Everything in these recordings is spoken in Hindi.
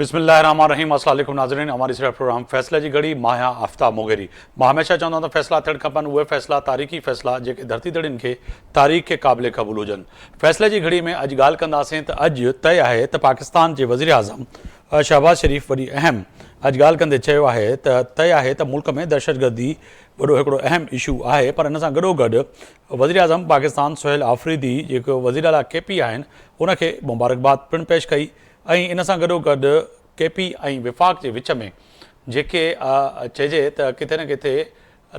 बिस्मिल्लाहिर्रहमानिर्रहीम। अस्सलाम वालेकुम नाज़रीन। हमारी सिर्फ प्रोग्राम फ़ैसला जी घड़ी मां आफ्ताब मोगेरी। मां हमेशा चाहता हूं फ़ैसला थियण खपनि, उहे फ़ैसला तारीख़ी फ़ैसला जेके धरती धड़ियुनि खे तारीख़ के क़ाबिल क़बूल हुजनि। फ़ैसले जी घड़ी में अॼु ॻाल्हि कंदासीं त अॼु तय आहे त पाकिस्तान जे वज़ीर आज़म शहबाज़ शरीफ़ वॾी अहम अॼु ॻाल्हि कंदे चयो आहे त तय आहे त मुल्क में दहशतगर्दी वॾो हिकिड़ो अहम इशू आहे, पर इन सां गॾोगॾु वज़ीर आज़म पाकिस्तान सुहेल आफ़रीदी जेको वज़ीर आला KP आहिनि उनखे मुबारकबाद पिणु पेश कई ऐं इन सां गॾोगॾु KP ऐं विफ़ाक़ जे विच में जेके चइजे त किथे न किथे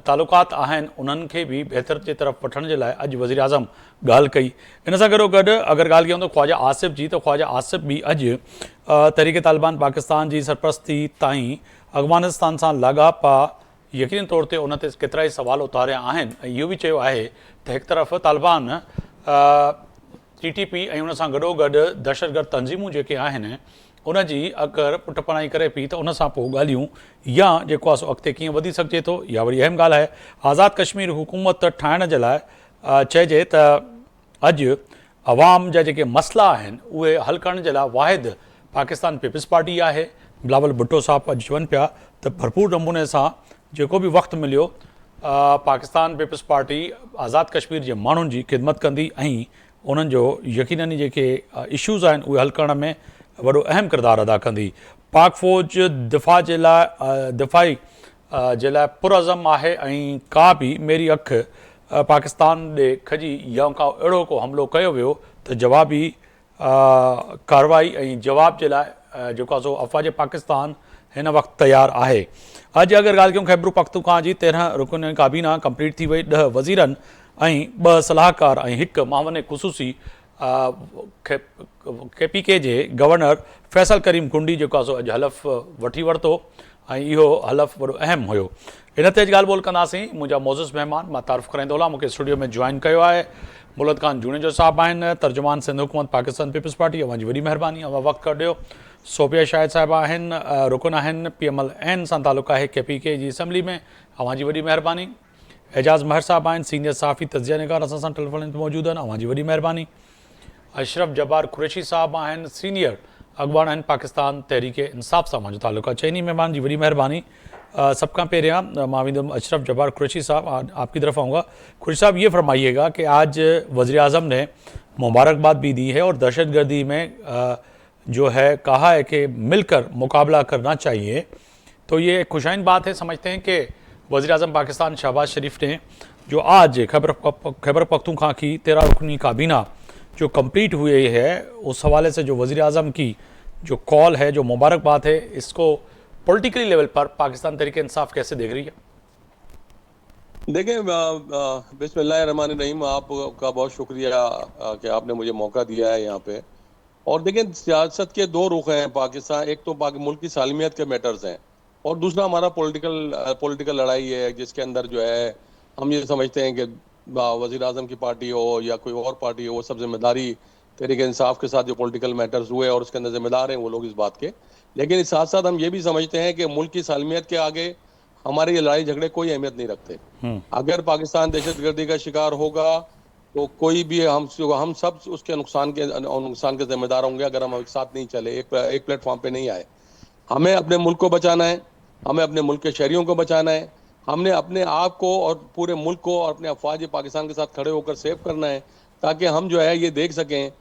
तालुकात आहिनि उन्हनि खे बि बहितर जे तरफ़ वठण जे लाइ अॼु वज़ीर आज़म ॻाल्हि कई। इन सां गॾोगॾु अगरि ॻाल्हि कयूं त ख़्वाजा आसिफ़ जी, त ख़्वाजा आसिफ़ बि अॼु तहरीक तालिबान पाकिस्तान जी सरपरस्ती ताईं अफ़गानिस्तान सां लाॻापा यकीनी तौर ते उन ते केतिरा ई सवाल उतारिया आहिनि ऐं इहो बि चयो आहे त हिकु तरफ़ तालिबान TTP ऐं उन सां गॾोगॾु दहशतगर्द तंज़ीमूं जेके आहिनि उनजी अगरि पुठिपणाई करे पई त उन सां पोइ ॻाल्हियूं या जेको आहे सो अॻिते कीअं वधी सघिजे थो, इहा वरी अहम ॻाल्हि आहे। आज़ादु कश्मीर हुकूमत ठाहिण जे लाइ चइजे त अॼु अवाम जा जेके मसइला आहिनि उहे हल करण जे लाइ वाहिद पाकिस्तान पीपल्स पार्टी आहे। बिलावल भुट्टो साहब अॼु चवनि पिया त भरपूर नमूने सां जेको बि वक़्तु मिलियो पाकिस्तान पीपल्स पार्टी आज़ादु कश्मीर जे माण्हुनि जी ख़िदमत कंदी ऐं उन्हनि जो यकीननि जेके इशूज़ आहिनि उहे हल करण में वॾो अहम किरदारु अदा कंदी। पाक फ़ौज दिफ़ाई जे लाइ पुरअज़म आहे ऐं का बि मेरी अखि पाकिस्तान ॾे खजी या का अहिड़ो को हमिलो कयो वियो त जवाबी कार्रवाई ऐं जवाब जे लाइ जेको आहे सो अफ़वाज पाकिस्तान हिन वक़्तु तयारु आहे। अॼु अगरि ॻाल्हि कयूं खैबर पख्तूनख्वा जी 13 रुकन काबीना कंप्लीट थी वई, 10 वज़ीरनि ऐं 2 सलाहकार ऐं 1 मावन ख़ुसूसी KPK जे गवर्नर फैसल करीम कुंडी जेको आहे सो अॼु हलफ़ वठी वरितो ऐं इहो हलफ़ वॾो अहम हुयो। इन ते अॼु ॻाल्हि ॿोल कंदासीं। मुंहिंजा मोज़िज़ महिमान मां तारीफ़ कराईंदो हलां, मूंखे स्टूडियो में जॉइन कयो आहे मुलत ख़ान जूनेजो साहब आहिनि, तर्जुमान सिंध हुकूमत पाकिस्तान पीपल्स पार्टी, अव्हां जी वॾी महिरबानी, अव्हां वक़्तु कढियो। सोफिया शाहिद साहिबा आहिनि, रुकन आहिनि, PMLN सां तालुक़ु आहे KPK जी असैम्बली में, अव्हां जी वॾी महिरबानी। एजाज़ महर साहब आहिनि, सीनियर सहाफ़ी तज़िया निगार, असां सां टेलीफोन ते मौजूदु आहिनि, अव्हां जी वॾी महिरबानी। अशरफ जब्बार कुरैशी साहब आहिनि, सीनियर अॻवान आहिनि पाकिस्तान तहरीक इंसाफ़ सां मुंहिंजो तालुक़ु आहे। चइनी महिमान जी वॾी महिरबानी। सब का पेरियां मां वेंदुमि अशरफ जब्बार कुरैशी साहब, आपकी तरफ आऊँगा। कुरैशी साहब ये फरमाइएगा कि आज वज़ीर आज़म ने मुबारकबाद भी दी है और दहशतगर्दी में जो है कहा है कि मिलकर मुकाबला करना चाहिए, तो ये खुशाइन बात है। समझते हैं कि वज़ीर आज़म पाकिस्तान शहबाज शरीफ ने जो आज खैबर पख्तूनख्वा की 13 रुकनी काबीना जो कंप्लीट हुई है, उस हवाले से जो वज़ीर आज़म की जो कॉल है, जो मुबारकबाद है, इसको पॉलिटिकली लेवल पर पाकिस्तान तहरीक इंसाफ कैसे देख रही है? देखिए, बिस्मिल्लाहिर्रहमानिर्रहीम, आपका बहुत शुक्रिया कि आपने मुझे मौका दिया है यहाँ पे। और देखिए, सियासत के 2 रुख हैं पाकिस्तान, एक तो मुल्क की सालमियत के मैटर्स हैं और दूसरा हमारा पॉलिटिकल लड़ाई है, जिसके अंदर जो है हम ये समझते हैं कि वज़ीर आज़म की पार्टी हो या कोई और पार्टी हो, वो सब जिम्मेदारी तहरीक इंसाफ के साथ जो पॉलिटिकल मैटर्स हुए और उसके अंदर जिम्मेदार हैं वो लोग इस बात के। लेकिन इस साथ साथ हम ये भी समझते हैं कि मुल्क की सालमियत के आगे हमारे ये लड़ाई झगड़े कोई अहमियत नहीं रखते। अगर पाकिस्तान दहशतगर्दी का शिकार होगा तो कोई भी हम सब उसके नुकसान के जिम्मेदार होंगे अगर हम एक साथ नहीं चले, एक प्लेटफॉर्म पे नहीं आए। हमें अपने मुल्क को बचाना है, हमें अपने मुल्क के शहरियों को बचाना है, हमने अपने आप को और पूरे मुल्क को और अपने अफवाज पाकिस्तान के साथ खड़े होकर सेव करना है, ताकि हम जो है ये देख सकें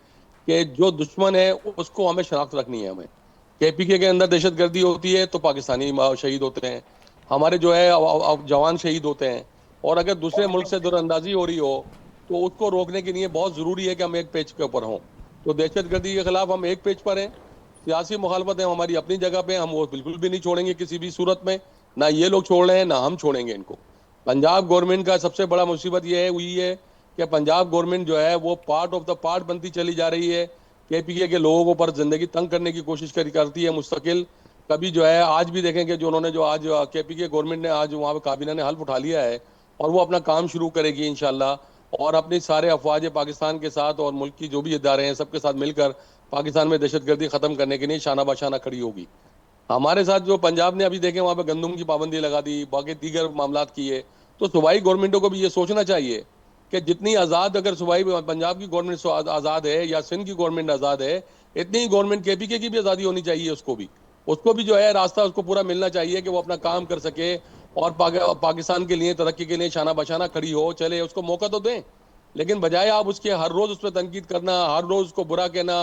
कि जो दुश्मन है उसको हमें शनाख्त रखनी है। हमें KPK के अंदर दहशतगर्दी होती है तो पाकिस्तानी शहीद होते हैं, हमारे जो है जवान शहीद होते हैं, और अगर दूसरे मुल्क से दूरअंदाजी हो रही हो तो उसको रोकने के लिए बहुत ज़रूरी है कि हम एक पेज के ऊपर हों। तो दहशतगर्दी के खिलाफ हम एक पेज पर हैं। सियासी मुखालफत है हमारी अपनी जगह पे, हम वो बिल्कुल भी नहीं छोड़ेंगे किसी भी सूरत में, ना ये लोग छोड़ रहे हैं ना हम छोड़ेंगे इनको। पंजाब गवर्नमेंट का सबसे बड़ा मुसीबत ये हुई है कि पंजाब गवर्नमेंट जो है वो पार्ट ऑफ द पार्ट बनती चली जा रही है। KPK के लोगों को पर जिंदगी तंग करने की कोशिश करती है मुस्तकिल। कभी जो है आज भी देखेंगे जो उन्होंने जो आज KPK गवर्नमेंट ने आज वहाँ पे काबीना ने हल्फ उठा लिया है और वो अपना काम शुरू करेगी इंशाल्लाह, और अपने सारे अफवाज पाकिस्तान के साथ और मुल्क की जो भी इदारे हैं सबके साथ मिलकर पाकिस्तान में दहशतगर्दी खत्म करने के लिए शाना बाशाना खड़ी होगी। हमारे साथ जो पंजाब ने अभी देखे वहाँ पे गंदम की पाबंदी लगा दी, बाकी दीगर मामलात किए, तो सूबाई गवर्नमेंटों को भी ये सोचना चाहिए कि जितनी आज़ाद अगर सूबाई पंजाब की गवर्नमेंट आज़ाद है या सिंध की गवर्नमेंट आज़ाद है, इतनी ही गवर्नमेंट KPK की भी आज़ादी होनी चाहिए उसको भी। उसको भी जो है रास्ता उसको पूरा मिलना चाहिए कि वो अपना काम कर सके और पाकिस्तान के लिए तरक्की के लिए शाना बशाना खड़ी हो चले, उसको मौका तो दें। लेकिन बजाय आप उसके हर रोज उस पर तनकीद करना, हर रोज उसको बुरा कहना,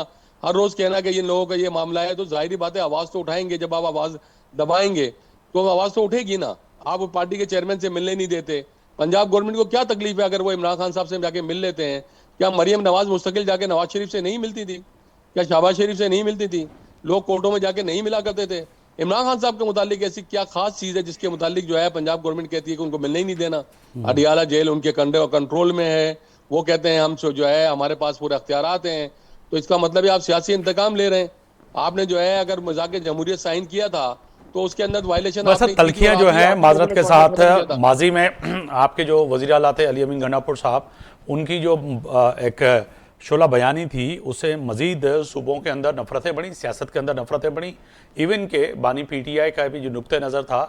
हर रोज कहना कि इन लोगों का ये मामला है, तो जाहिर बात है आवाज तो उठाएंगे। जब आप आवाज दबाएंगे तो आवाज तो उठेगी ना। आप पार्टी के चेयरमैन से मिलने नहीं देते। पंजाब गवर्नमेंट को क्या तकलीफ है अगर वो इमरान खान साहब से जाके मिल लेते हैं? क्या मरियम नवाज मुस्तकिल जाके नवाज शरीफ से नहीं मिलती थी? क्या शहबाज शरीफ से नहीं मिलती थी? लोग कोर्टों में जाके नहीं मिला करते थे? इमरान खान साहब के मुतालिक ऐसी क्या खास चीज है जिसके मुतालिक जो है पंजाब गवर्नमेंट कहती है कि उनको मिलने ही नहीं देना? अडियाला जेल उनके कंट्रोल में है, वो कहते हैं हम जो है हमारे पास पूरे अख्तियारात हैं। तो इसका मतलब है आप सियासी इंतकाम ले रहे हैं। आपने जो है अगर मजाक जमहूरियत साइन किया था तो उसके अंदर वायलेशन बस आपने की थी और तलखियां जो आपने हैं आपने माजरत के कॉन्ट्रैक्ट खत्म किया साथ था। माजी में आपके जो वज़ीर आला थे अली अमीन गंडापुर साहब, उनकी जो एक शोला बयानी थी उससे मजीद सूबों के अंदर नफरतें बढ़ी, सियासत के अंदर नफरतें बढ़ी। इवन के बानी पीटीआई का भी जो नुक्ते नज़र था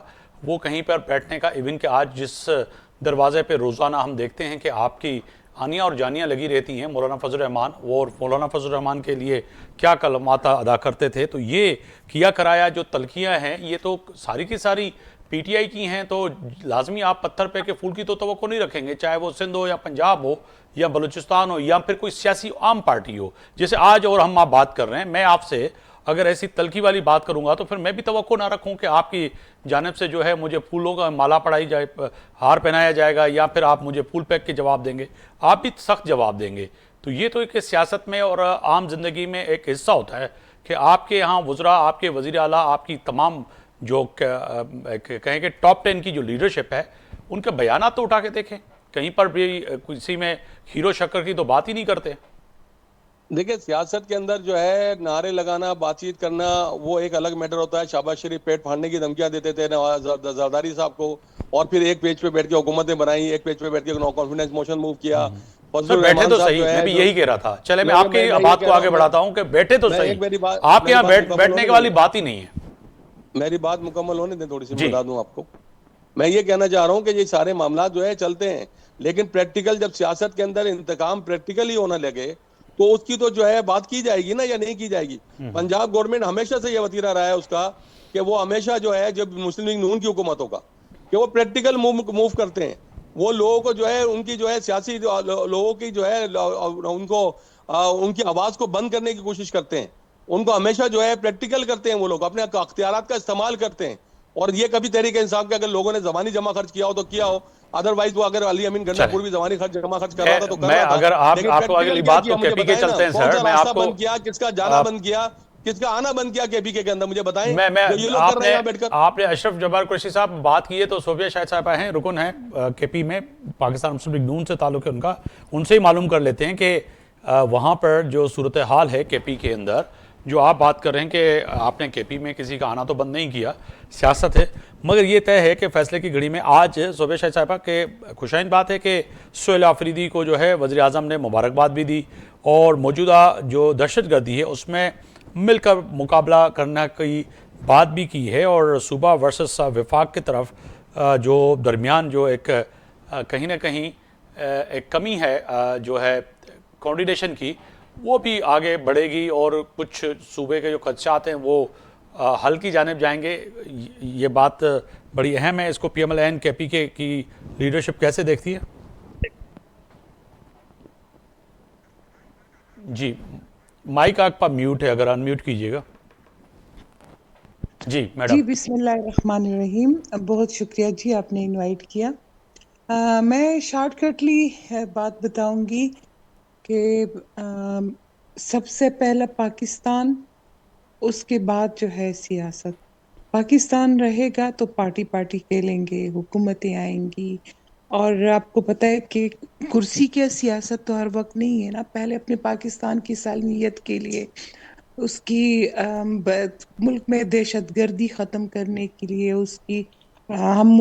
वो कहीं पर बैठने का, इवन के आज जिस दरवाजे पे रोज़ाना हम देखते हैं कि आपकी आनियाँ और जानियाँ लगी रहती हैं मौलाना फजल रहमान, वो और मौलाना फजल रहमान के लिए क्या कलमात अदा करते थे, तो ये किया कराया जो तलखियाँ हैं ये तो सारी की सारी पीटीआई की हैं। तो लाजमी आप पत्थर पे के फूल की तो तवक्को नहीं रखेंगे, चाहे वो सिंध हो या पंजाब हो या बलूचिस्तान हो या फिर कोई सियासी आम पार्टी हो। जैसे आज और हम आप बात कर रहे हैं, मैं आपसे अगर ऐसी तलखी वाली बात करूंगा तो फिर मैं भी तवक्को ना रखूं कि आपकी जानिब से जो है मुझे फूलों का माला पड़ाई जाए, हार पहनाया जाएगा या फिर आप मुझे फूल पैक के जवाब देंगे। आप भी सख्त जवाब देंगे। तो ये तो एक सियासत में और आम जिंदगी में एक हिस्सा होता है कि आपके यहाँ वज़रा, आपके वज़ीर आला, आपकी तमाम जो कहें कि टॉप 10 की जो लीडरशिप है उनके बयानात तो उठा के देखें, कहीं पर भी किसी में हीरो शक्कर की तो बात ही नहीं करते। देखिए सियासत के अंदर जो है नारे लगाना, बातचीत करना वो एक अलग मैटर होता है। शहबाज शरीफ पेट फाड़ने की धमकियां देते थे नवाज जरदारी साहब को, और फिर एक पेज पे बैठ के हुकूमतें बनाई, एक पेज पे बैठ के नो कॉन्फिडेंस मोशन मूव किया। सर फजलुर बैठे रहमान तो साहब सही, जो मैं है भी जो यही कह रहा था। चले मैं मैं आपकी मैं ये बात कह को रहा आगे हूँ बढ़ाता हूं कि बैठे तो मैं सही, एक मेरी बात आपके मेरी यहाँ बात मुकम्मल बैठने होने के वाली दें। बात ही नहीं है। मेरी बात मुकम्मल होने दें, थोड़ी सी मैं जी बता दूं आपको। मैं ये कहना चाह रहा हूँ कि ये सारे मामला जो है चलते हैं, लेकिन प्रैक्टिकल जब सियासत के अंदर इंतकाम प्रैक्टिकल ही होने लगे तो उसकी तो जो है बात की जाएगी ना, या नहीं की जाएगी? पंजाब गवर्नमेंट हमेशा से ये वतीरा रहा है उसका कि वो हमेशा जो है जब मुस्लिम लीग नून की हुकूमत होगा कि वो प्रैक्टिकल मूव करते हैं। वो लोगों को जो है उनकी जो है सियासी लोगों की जो है उनको उनकी आवाज को बंद करने की कोशिश करते हैं। उनको हमेशा जो है प्रैक्टिकल करते हैं, वो लोग अपने अख्तियारात का इस्तेमाल करते हैं। और ये कभी तहरीक इंसाफ के अगर लोगों ने जबानी जमा खर्च किया हो तो किया हो, अदरवाइज वो अगर अली अमीन चले, गंडापुर भी जबानी जमा खर्च कर रहा था तो कर मैं रहा था। अगर आप लेकिन आपको प्रैक्टिकल अगली क्या बात किया तो मुझे केपी के बताएं ना, चलते हैं कौन सर, सा मैं रास्ता आपको बंद किया, किसका जाना बंद किया, किसका आना बंद किया केपी के अंदर? मुझे बताएं मैं जो ये लोग कर रहे हैं यहाँ बैठकर। आपने अशरफ जब्बार कुरैशी साहब बात की है तो सोफिया शाहिद साहब हैं, रुकन है केपी में, पाकिस्तान मुस्लिम लीग नून से ताल्लुक है उनका, उनसे ही मालूम कर लेते हैं कि वहाँ पर जो सूरत हाल है केपी के अंदर, जो आप बात कर रहे हैं कि आपने केपी में किसी का आना तो बंद नहीं किया, सियासत है, मगर ये तय है कि फैसले की घड़ी में आज सोफिया शाहिद साहबा के खुशाइन बात है कि सुहेल आफरीदी को जो है वज़ीर आज़म ने मुबारकबाद भी दी और मौजूदा जो दहशतगर्दी है उसमें मिलकर मुकाबला करने की बात भी की है। और सूबा वर्सेस वफाक की तरफ जो दरमियान जो एक कहीं ना कहीं एक कमी है जो है कोऑर्डिनेशन की, वो भी आगे बढ़ेगी और कुछ सूबे के जो खदशात हैं वो हल की जानिब जाएंगे। ये बात बड़ी अहम है। इसको PMLN केपी के की लीडरशिप कैसे देखती है? जी माइक आपका म्यूट है, अगर अनम्यूट कीजिएगा। जी मैडम। जी बिस्मिल्लाहिर्रहमानिर्रहीम। बहुत शुक्रिया जी, आपने इनवाइट किया। मैं शॉर्टकटली बात बताऊंगी कि सबसे पहला पाकिस्तान, उसके बाद जो है सियासत। पाकिस्तान रहेगा तो पार्टी पार्टी खेलेंगे, हुकूमतें आएंगी, और आपको पता है कि कुर्सी की सियासत तो हर वक्त नहीं है ना। पहले अपने पाकिस्तान की सालमियत के लिए, उसकी मुल्क में दहशतगर्दी ख़त्म करने के लिए उसकी हम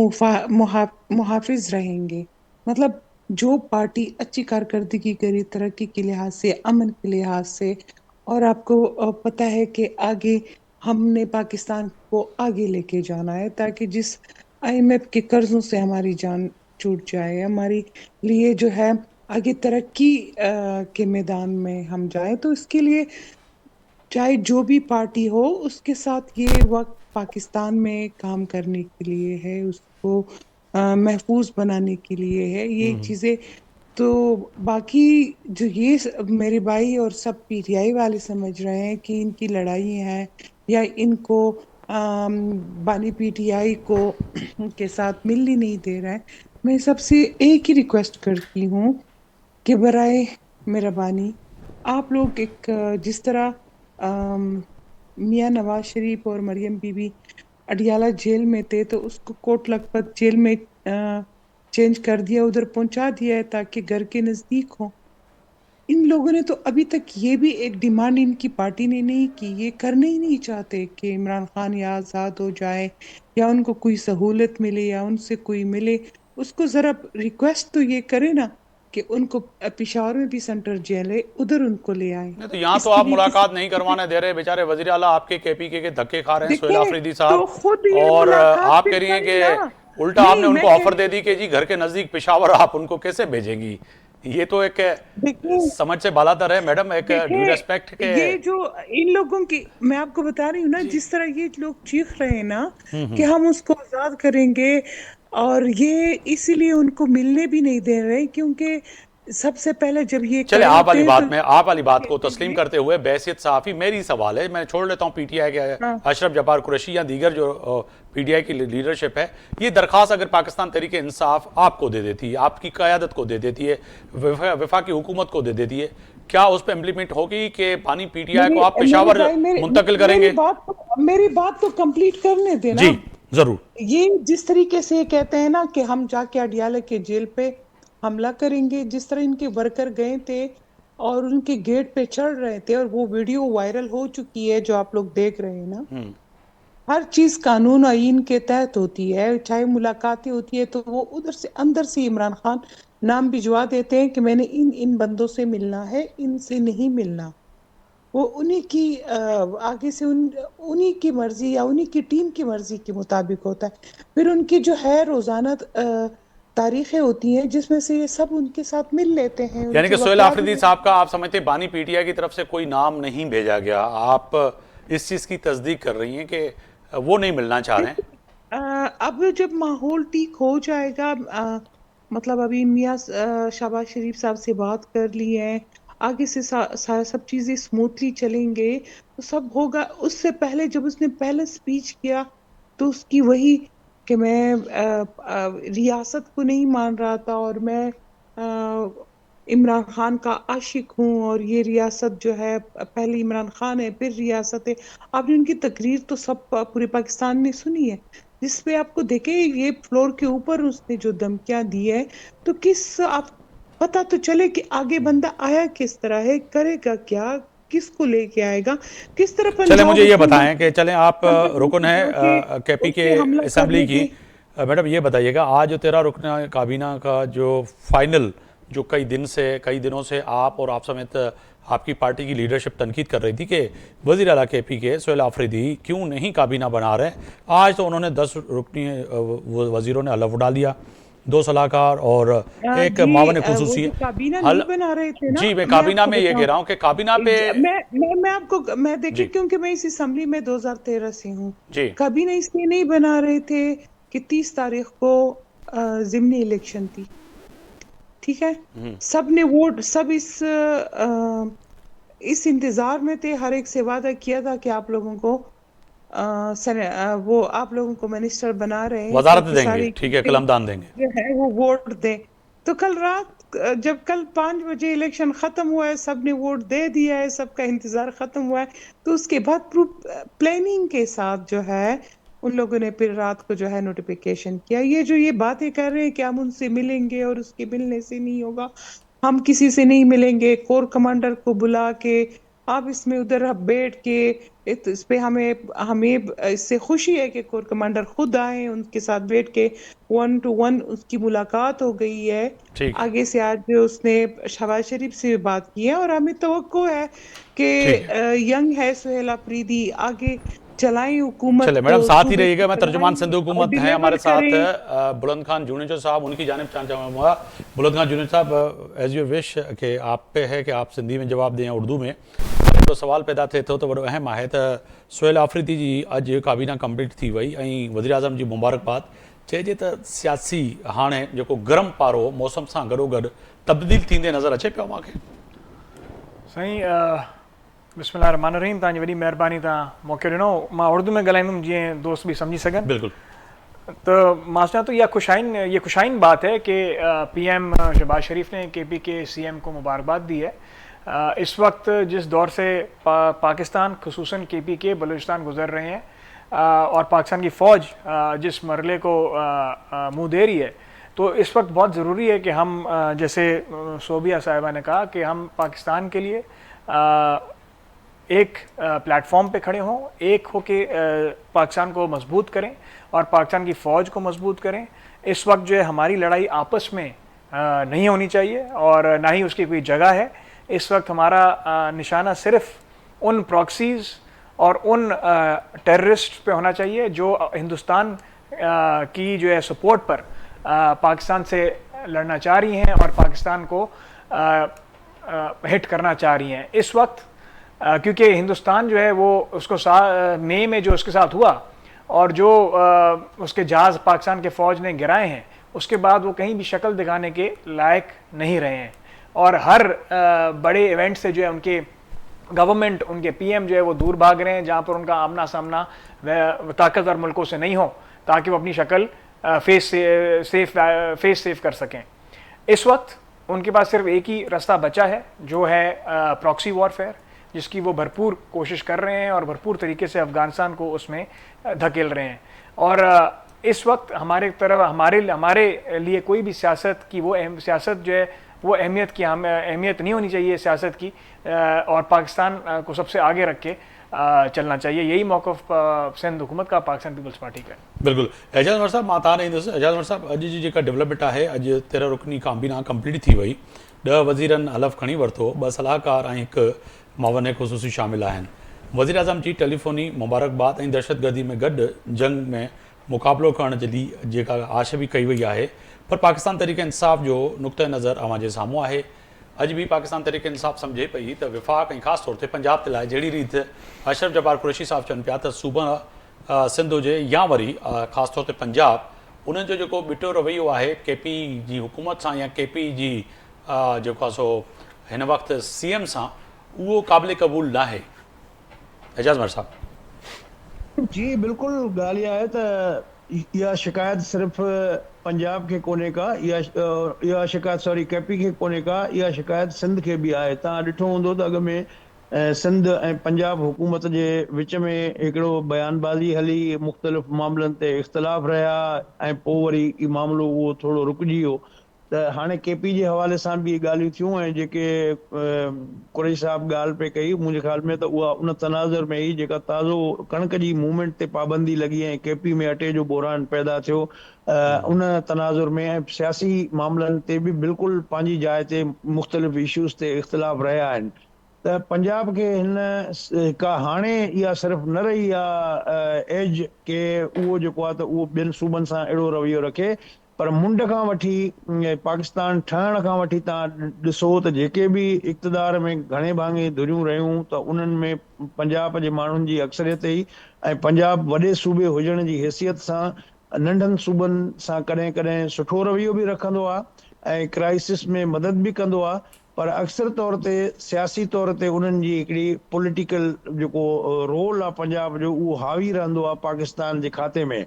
मुहाफिज रहेंगे। मतलब जो पार्टी अच्छी कारकर्दगी करी तरक्की के लिहाज से, अमन के लिहाज से, और आपको पता है कि आगे हमने पाकिस्तान को आगे लेके जाना है ताकि जिस IMF के कर्जों से हमारी जान छूट जाए, हमारी लिए जो है आगे तरक्की के मैदान में हम जाए। तो इसके लिए चाहे जो भी पार्टी हो, उसके साथ ये वक्त पाकिस्तान में काम करने के लिए है, उसको महफूज बनाने के लिए है ये चीजें। तो बाकी जो मेरे भाई और सब पीटीआई वाले समझ रहे हैं कि इनकी लड़ाई है या इनको बानी पीटीआई को के साथ मिलने नहीं दे रहा है, मैं सबसे एक ही रिक्वेस्ट करती हूँ कि बराए मेहरबानी आप लोग जिस तरह मियां नवाज शरीफ और मरियम बीबी अडियाला जेल में थे, तो उसको कोट लखपत जेल में चेंज कर दिया, उधर पहुंचा दिया है ताकि घर के नजदीक हो। इन लोगों ने तो अभी तक ये भी एक डिमांड इनकी पार्टी ने नहीं की, ये करना ही नहीं चाहते कि इमरान खान या आज़ाद हो जाए या उनको कोई सहूलत मिले या उनसे कोई मिले। उसको जरा रिक्वेस्ट तो ये करे ना कि उनको पेशावर में भी सेंट्रल जेल है, उधर उनको ले आए। नहीं तो यहाँ तो इसके आप लिए मुलाकात नहीं करवाने दे रहे, बेचारे वजीर आला आपके केपीके के धक्के खा रहे हैं सोहेल देखिए, आफरीदी तो साहब। खुद ये और मुलाकात आप फिर कह रही हैं करे ना। कि उल्टा नहीं, आपने उनको मैं ऑफर दे दी कि जी घर के नजदीक पेशावर आप उनको कैसे भेजेंगी। ये तो एक देखिए समझ से बालातर है मैडम, एक ड्यू देखिए रेस्पेक्ट के। ये जो इन लोगों की, मैं आपको बता रही हूँ ना, जिस तरह ये लोग चीख रहे हैं ना कि हम उसको आजाद करेंगे, और ये इसीलिए उनको मिलने भी नहीं दे रहे, क्योंकि सबसे पहले जब ये चले खड़े होते हैं तो आप वाली बात को कहते तस्लीम हैं। करते हुए बैसियत सहाफ़ी मेरी सवाल है, मैं छोड़ लेता हूँ पीटीआई के हाँ, अशरफ जब्बार कुरैशी या दीगर जो पीटीआई की लीडरशिप है, ये दरखास्त अगर पाकिस्तान तहरीक इंसाफ आपको दे देती है, आपकी क़यादत को दे देती है, वफाकी हुकूमत को दे देती है, क्या उस पर इम्प्लीमेंट होगी कि पानी पीटीआई को आप मेरे पेशावर भाई मुंतकिल करेंगे? मेरी बात तो कंप्लीट करने देना। जी जरूर। ये जिस तरीके से ये कहते हैं ना कि हम जाके अडियाला के जेल पे हमला करेंगे, जिस तरह इनके वर्कर गए थे और उनके गेट पे चढ़ रहे थे, और वो वीडियो वायरल हो चुकी है जो आप लोग देख रहे हैं ना, हर चीज कानून आईन के तहत होती है। चाहे मुलाकातें होती है तो वो उधर से अंदर से इमरान खान नाम भिजवा देते हैं कि मैंने इन इन बंदों से मिलना है, इनसे नहीं मिलना। वो उन्हीं की आगे से उन्हीं की मर्जी या उन्हीं की टीम की मर्जी के मुताबिक होता है। फिर उनकी जो है रोजाना तारीखें होती हैं जिसमें से ये सब उनके साथ मिल लेते हैं, यानी उनके कि सोहेल वफाद आफरीदी साहब का आप समझते हैं बानी पीटीआई की तरफ से कोई नाम नहीं भेजा गया, आप इस चीज की तस्दीक कर रही हैं कि वो नहीं मिलना चाह रहे हैं? अब जब माहौल ठीक हो जाएगा, मतलब अभी मियाँ शहबाज शरीफ साहब से बात कर ली है, आगे से सब चीजें स्मूथली चलेंगे तो सब होगा। उससे पहले जब उसने पहले स्पीच किया तो उसकी वही कि मैं रियासत को नहीं मान रहा था और मैं इमरान खान का आशिक हूँ, और ये रियासत जो है पहले इमरान खान है फिर रियासत है। आपने उनकी तकरीर तो सब पूरे पाकिस्तान ने सुनी है, जिसपे आपको देखे ये फ्लोर के ऊपर उसने जो धमकियां दी है, तो आप पता तो चले कि आगे बंदा आया किस तरह है, करेगा क्या, किसको लेके आएगा, किस तरह चले पंजाब मुझे ये हुकूमत बताएं कि चलें आप रुकन है केपी उस के पे हमला असेंबली करने की। की। मैडम ये बताइएगा, आज 13 रुकन काबीना का जो फाइनल, जो कई दिनों से आप और आप समेत आपकी पार्टी की लीडरशिप तनकीद कर रही थी कि वज़ीर आला केपी के सोहेल आफरीदी क्यों नहीं काबीना बना रहे, आज तो उन्होंने 10 रुकनी वज़ीरों ने हलफ उठा लिया, 2 सलाहकार और एक जी, मावन वो खुसूसी जो काबीना हल। नहीं बना रहे थे ना, जी मैं मैं काबीना आपको में ये कह रहा हूँ कि काबीना पे। मैं आपको मैं देखिए, जी क्योंकि मैं इस असेंबली में 2013 से हूँ। जी काबीना इसलिए नहीं बना रहे थे कि 30 तारीख को जिमनी इलेक्शन थी, ठीक है। सब ने वोट, सब इस इंतजार में थे, हर एक से वादा किया था कि आप लोगों को वो आप लोगों को मिनिस्टर बना रहे हैं वजारत ताकि देंगे, सारी ठीक है, चीजें कलमदान देंगे। जो है वो वोट दे। तो कल रात जब कल 5 बजे इलेक्शन खत्म हुआ है, सबने वोट दे दिया है, सबका इंतजार खत्म हुआ है, तो उसके बाद प्लानिंग के साथ जो है उन लोगों ने फिर रात को जो है नोटिफिकेशन किया। ये बातें कर रहे हैं कि हम उनसे मिलेंगे और उसके मिलने से नहीं होगा, हम किसी से नहीं मिलेंगे, कोर कमांडर को बुला के आप इसमें उधर आप बैठ के इस पे हमें हमें इससे खुशी है कि कोर कमांडर खुद आए, उनके साथ बैठ के 1 to 1 उसकी मुलाकात हो गई है। ठीक आगे से आज उसने शहबाज शरीफ से भी बात की है, और हमें तवक्को है कि ठीक है। यंग है सोहेल अफरीदी, आगे चलाएं हुकूमत चले मैडम को, साथ ही सूबे रहिएगा, को मैं तर्जुमान चलाएं सिंधु और हुकूमत हैं डिलीवर हमारे साथ करें। बुलंद खान जुनेजो साहब, उनकी जानिब चाहूँगा। बुलंद खान जुनेजो साहब, एज यू विश कि आप पे है कि आप सिंधी में जवाब दें या उर्दू में। हिकिड़ो सुवाल पैदा थिए थो त वॾो अहम आहे त सुहेल आफ़रीदी जी अॼु काबीना कंप्लीट थी वई ऐं वज़ीर आज़म जी मुबारकबाद चइजे त सियासी हाणे जेको गरम पारो मौसम सां गॾोगॾु तब्दील थींदे नज़र अचे पियो मूंखे। साईं बिस्मिल्लाह रहमान रहीम, तव्हांजी वॾी महिरबानी, तव्हां मौक़ो ॾिनो। मां उर्दू में ॻाल्हाईंदुमि जीअं दोस्त बि सम्झी सघनि। बिल्कुलु। तो मां समझता तो ये खुशाइन बात है कि पीएम शहबाज शरीफ ने केपी के सीएम को मुबारकबाद दी है। इस वक्त जिस दौर से पाकिस्तान खुसूसन केपी के बलूचिस्तान गुजर रहे हैं और पाकिस्तान की फ़ौज जिस मरले को मुंह दे रही है, तो इस वक्त बहुत ज़रूरी है कि हम जैसे सोबिया साहिबा ने कहा कि हम पाकिस्तान के लिए एक प्लेटफॉर्म पे खड़े हों, एक हो के पाकिस्तान को मजबूत करें और पाकिस्तान की फ़ौज को मजबूत करें। इस वक्त जो है हमारी लड़ाई आपस में नहीं होनी चाहिए और ना ही उसकी कोई जगह है। इस वक्त हमारा निशाना सिर्फ उन प्रॉक्सीज़ और उन टेररिस्ट पे होना चाहिए जो हिंदुस्तान की जो है सपोर्ट पर पाकिस्तान से लड़ना चाह रही हैं और पाकिस्तान को हिट करना चाह रही हैं। इस वक्त क्योंकि हिंदुस्तान जो है वो उसको मई में जो उसके साथ हुआ और जो उसके जहाज़ पाकिस्तान के फ़ौज ने गिराए हैं, उसके बाद वो कहीं भी शक्ल दिखाने के लायक नहीं रहे हैं और हर बड़े इवेंट से जो है उनके गवर्नमेंट, उनके पीएम जो है वो दूर भाग रहे हैं जहाँ पर उनका आमना सामना ताकतवर मुल्कों से नहीं हो, ताकि वो अपनी शक्ल फेस सेफ कर सकें। इस वक्त उनके पास सिर्फ एक ही रास्ता बचा है, जो है प्रॉक्सी वॉरफेयर, जिसकी वो भरपूर कोशिश कर रहे हैं और भरपूर तरीके से अफ़गानिस्तान को उसमें धकेल रहे हैं। और इस वक्त हमारे लिए कोई भी सियासत की वो सियासत जो है वो अहमियत नहीं होनी चाहिए सियासत की, और पाकिस्तान को सबसे आगे रख के चलना चाहिए। यही मौक़िफ़ सिंध हुकूमत का, पाकिस्तान पीपल्स पार्टी का। बिल्कुल। एजाज़ उमर साहब, मां तव्हां ईंदुसि। एजाज़ उमर साहब, अॼु जी जेका डेवलपमेंट आहे, अॼु 13 रुकनी काबीना कंप्लीट थी वई, 10 वज़ीरनि हलफ़ खणी वरितो, 2 सलाहकार ऐं 1 मावन ख़ुसूसी शामिल आहिनि। वज़ीर आज़म जी टेलीफोनी मुबारकबाद ऐं दहशतगर्दी में गॾु जंग में मुक़ाबिलो करण जे लिए जेका आश बि कई वई आहे, पर पाकिस्तान तहरीक इंसाफ़ जो नुक़्ते नज़र अवां जे साम्हूं आहे। अॼु बि पाकिस्तान तहरीक इंसाफ़ सम्झे पई त विफ़ाक़ ऐं ख़ासि तौर ते पंजाब ते लाइ जहिड़ी रीति अशरफ जब्बार कुरैशी साहब चवनि पिया त सूबा सिंध हुजे या वरी ख़ासि तौर ते पंजाब, उन्हनि जो जेको ॿिटो रवैयो आहे केपी जी हुकूमत सां या केपी जी जेको आहे सो हिन वक़्तु सीएम सां, उहो क़ाबिल क़बूल न आहे। एजाज़ उमर साहब जी बिल्कुलु, ॻाल्हि इहा आहे त इहा शिकायत सिर्फ़ पंजाब खे कोन्हे का, इहा शिकायत सॉरी केपी खे कोन्हे का, इहा शिकायत सिंध खे बि आहे। तव्हां ॾिठो हूंदो त अॻ में सिंध ऐं पंजाब हुकूमत जे विच में हिकिड़ो बयानबाज़ी हली, मुख़्तलिफ़ मामलनि ते इख़्तिलाफ़ रहिया ऐं पोइ वरी इहो मामिलो उहो थोरो रुकिजी वियो। त हाणे केपी जे हवाले सां बि ॻाल्हियूं थियूं ऐं जेके कुरैशी साहब ॻाल्हि पे कई, मुंहिंजे ख़्याल में त उहा उन तनाज़ुर में ई जेका ताज़ो कणिक जी मूवमेंट ते पाबंदी लॻी ऐं केपी में अटे जो बहरान पैदा थियो, उन तनाज़ुर में ऐं सियासी मामलनि ते बि बिल्कुलु पंहिंजी जाइ ते मुख़्तलिफ़ इशूज़ ते इख़्तिलाफ़ रहिया आहिनि। त पंजाब खे हिन का हाणे इहा सिर्फ़ु न रही आहे एज के उहो जेको आहे त उहो ॿियनि सूबनि सां अहिड़ो रवैयो रखे, पर मुंड खां वठी पाकिस्तान ठहण खां वठी तव्हां ॾिसो त जेके बि इक़्तिदार में घणे भाङे धुरियूं रहियूं त उन्हनि में पंजाब जे माण्हुनि जी अक्सरियत ई, ऐं पंजाब वॾे सूबे हुजण जी हैसियत सां नंढनि सूबनि सां कॾहिं कॾहिं सुठो रवैयो बि रखंदो आहे ऐं क्राइसिस में मदद बि कंदो आहे, पर अक्सर तौर ते सियासी तौर ते उन्हनि जी हिकिड़ी पॉलिटिकल जेको रोल आहे पंजाब जो, उहो हावी रहंदो आहे पाकिस्तान जे खाते में।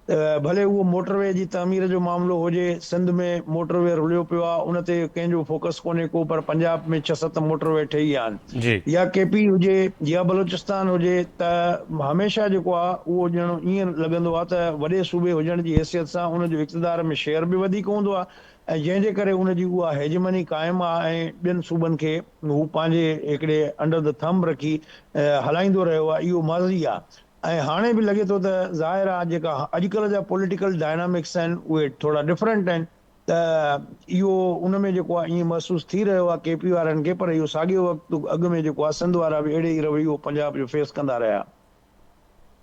भले उहो मोटरवे जी तामीर जो मामिलो हुजे, सिंध में मोटरवे रुलियो पियो आहे, उन ते कंहिंजो फोकस कोन्हे को, पर पंजाब में 6-7 मोटरवे ठही विया आहिनि, या केपी हुजे या बलूचिस्तान हुजे, त हमेशह जेको आहे उहो ॼणो ईअं लॻंदो आहे त वॾे सूबे हुजण जी हैसियत सां उनजो इक़्तिदार में शेयर बि वधीक हूंदो आहे ऐं जंहिंजे करे उनजी उहा हेजमनी क़ाइमु आहे ऐं ॿियनि सूबनि खे हू पंहिंजे हिकिड़े अंडर द थंब रखी हलाईंदो रहियो आहे। इहो माज़ी आहे ऐं हाणे बि लॻे थो त ज़ाहिर आहे जेका अॼुकल्ह जा पॉलिटिकल डायनामिक्स आहिनि उहे थोरा डिफरेंट आहिनि, त इहो उन में जेको आहे ईअं महसूसु थी रहियो आहे केपी वारनि खे, पर इहो साॻियो वक़्तु अॻु में जेको आहे सिंध वारा बि अहिड़े ई रवैयो पंजाब जो फेस कंदा रहिया।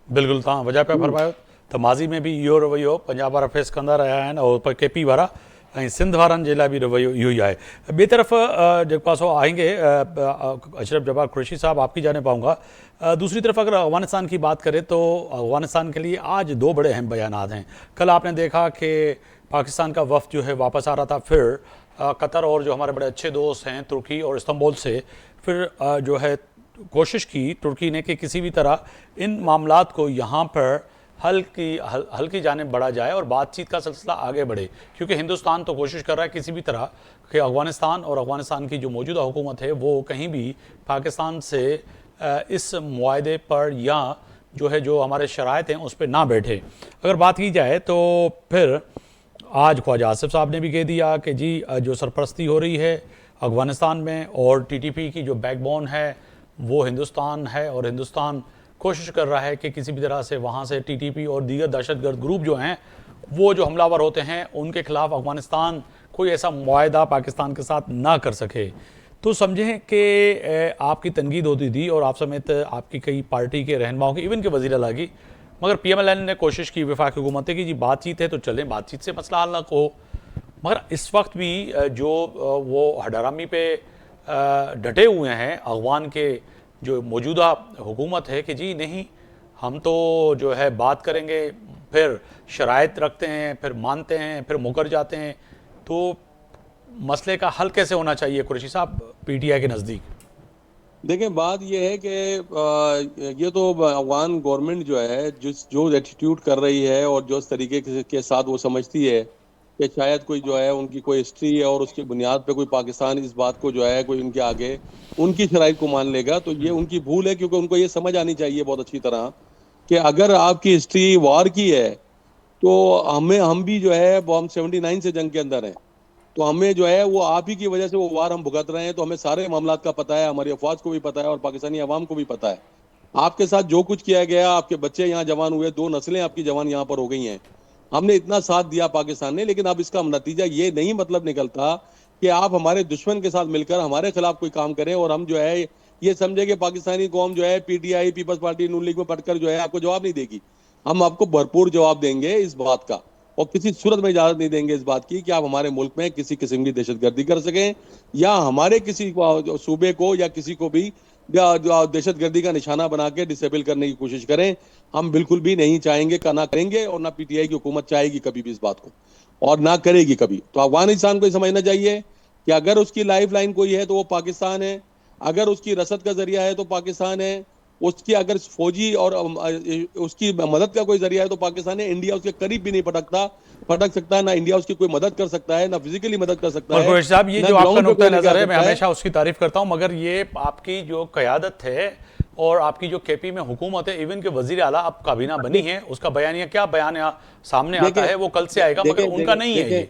बिल्कुलु, तव्हां वजह पिया फरमायो त माज़ी में बि इहो रवैयो पंजाब वारा फेस कंदा रहिया आहिनि और केपी वारा ऐं सिंध वारनि जे लाइ बि रवैयो इहो ई आहे। ॿिए तरफ़ जेको पास आएंगे अशरफ जब्बार कुरैशी साहब, आपकी जानिब आऊँगा। दूसरी तरफ अगर अफगानिस्तान की बात करें तो अफगानिस्तान के लिए आज 2 बड़े अहम बयानात हैं। कल आपने देखा कि पाकिस्तान का वफ़द जो है वापस आ रहा था, फिर कतर और जो हमारे बड़े अच्छे दोस्त हैं तुर्की और इस्तांबुल से फिर जो है कोशिश की तुर्की ने कि किसी भी तरह इन मामलात को यहाँ पर हल की जानिब बढ़ा जाए और बातचीत का सिलसिला आगे बढ़े, क्योंकि हिंदुस्तान तो कोशिश कर रहा है किसी भी तरह कि अफगानिस्तान और अफगानिस्तान की जो मौजूदा हुकूमत है वो कहीं भी पाकिस्तान से इस मुआहदे पर या जो हमारे शराइत हैं उस पर ना बैठे। अगर बात की जाए तो फिर आज ख्वाजा आसिफ साहब ने भी कह दिया कि जी जो सरपरस्ती हो रही है अफगानिस्तान में और टीटीपी की जो बैकबोन है वो हिंदुस्तान है, और हिंदुस्तान कोशिश कर रहा है कि किसी भी तरह से वहाँ से टीटीपी और दीगर दहशतगर्द ग्रुप जो हैं वो जो हमलावर होते हैं उनके खिलाफ अफगानिस्तान कोई ऐसा मुआहदा पाकिस्तान के साथ ना कर सके। तो समझें कि आपकी तनकीद होती थी और आप समेत आपकी कई पार्टी के रहनुमाओं की, इवन के वज़ीर आला की, मगर PMLN ने कोशिश की वफाकी हुकूमत की जी बातचीत है तो चलें, बातचीत से मसला हल ना हो। मगर इस वक्त भी जो वो हडारामी पे डटे हुए हैं अफगान के जो मौजूदा हुकूमत है कि जी नहीं हम तो जो है बात करेंगे, फिर शराइत रखते हैं, फिर मानते हैं, फिर मुकर जाते हैं। तो मसले का हल कैसे होना चाहिए कुरैशी साहब PTI के नज़दीक? देखिए, बात यह है कि ये तो अफगान गवर्नमेंट जो है जो एटीट्यूड कर रही है और जो तरीके के साथ वो समझती है कि शायद कोई जो है उनकी कोई हिस्ट्री है और उसकी बुनियाद पे कोई पाकिस्तान इस बात को जो है कोई उनके आगे उनकी शराइत को मान लेगा, तो ये उनकी भूल है। क्योंकि उनको ये समझ आनी चाहिए बहुत अच्छी तरह कि अगर आपकी हिस्ट्री वार की है तो हम भी जो है वो हम 79 से जंग के अंदर हैं, तो हमें जो है वो आप ही की वजह से वो वार हम भुगत रहे हैं। तो हमें सारे मामलात का पता है, हमारी अफवाज को भी पता है और पाकिस्तानी अवाम को भी पता है। आपके साथ जो कुछ किया गया, आपके बच्चे यहाँ जवान हुए, 2 नस्लें आपकी जवान यहाँ पर हो गई हैं, हमने इतना साथ दिया पाकिस्तान ने। लेकिन अब इसका नतीजा ये नहीं मतलब निकलता कि आप हमारे दुश्मन के साथ मिलकर हमारे खिलाफ कोई काम करें और हम जो है ये समझे कि पाकिस्तानी कौम जो है PTI पीपल्स पार्टी नून लीग में पढ़कर जो है आपको जवाब नहीं देगी। हम आपको भरपूर जवाब देंगे इस बात का, और किसी सूरत में इजाजत नहीं देंगे इस बात की कि आप हमारे मुल्क में किसी किस्म की दहशतगर्दी कर सकें या हमारे किसी सूबे को या किसी को भी दहशतगर्दी का निशाना बना के डिसेबल करने की कोशिश करें। हम बिल्कुल भी नहीं चाहेंगे, ना करेंगे, और ना PTI की हुकूमत चाहेगी कभी भी इस बात को, और ना करेगी कभी। तो अफगानिस्तान को समझना चाहिए कि अगर उसकी लाइफ लाइन कोई है तो वो पाकिस्तान है, अगर उसकी रसद का जरिया है तो पाकिस्तान है, उसकी अगर फौजी और उसकी मदद का कोई जरिया है तो पाकिस्तान है। इंडिया उसके करीब भी नहीं फटक सकता है, ना इंडिया उसकी कोई मदद कर सकता है, ना फिजिकली मदद कर सकता है। कुरैशी साहब, ये जो आपका नुक्ता नजर है मैं हमेशा उसकी तारीफ करता हूं, मगर ये आपकी जो क़यादत है और आपकी जो KP में हुकूमत है, इवन के वजीर आला अब काबीना बनी है, उसका बयानिया क्या बयानिया सामने आता है वो कल से आएगा, मगर उनका नहीं है ये।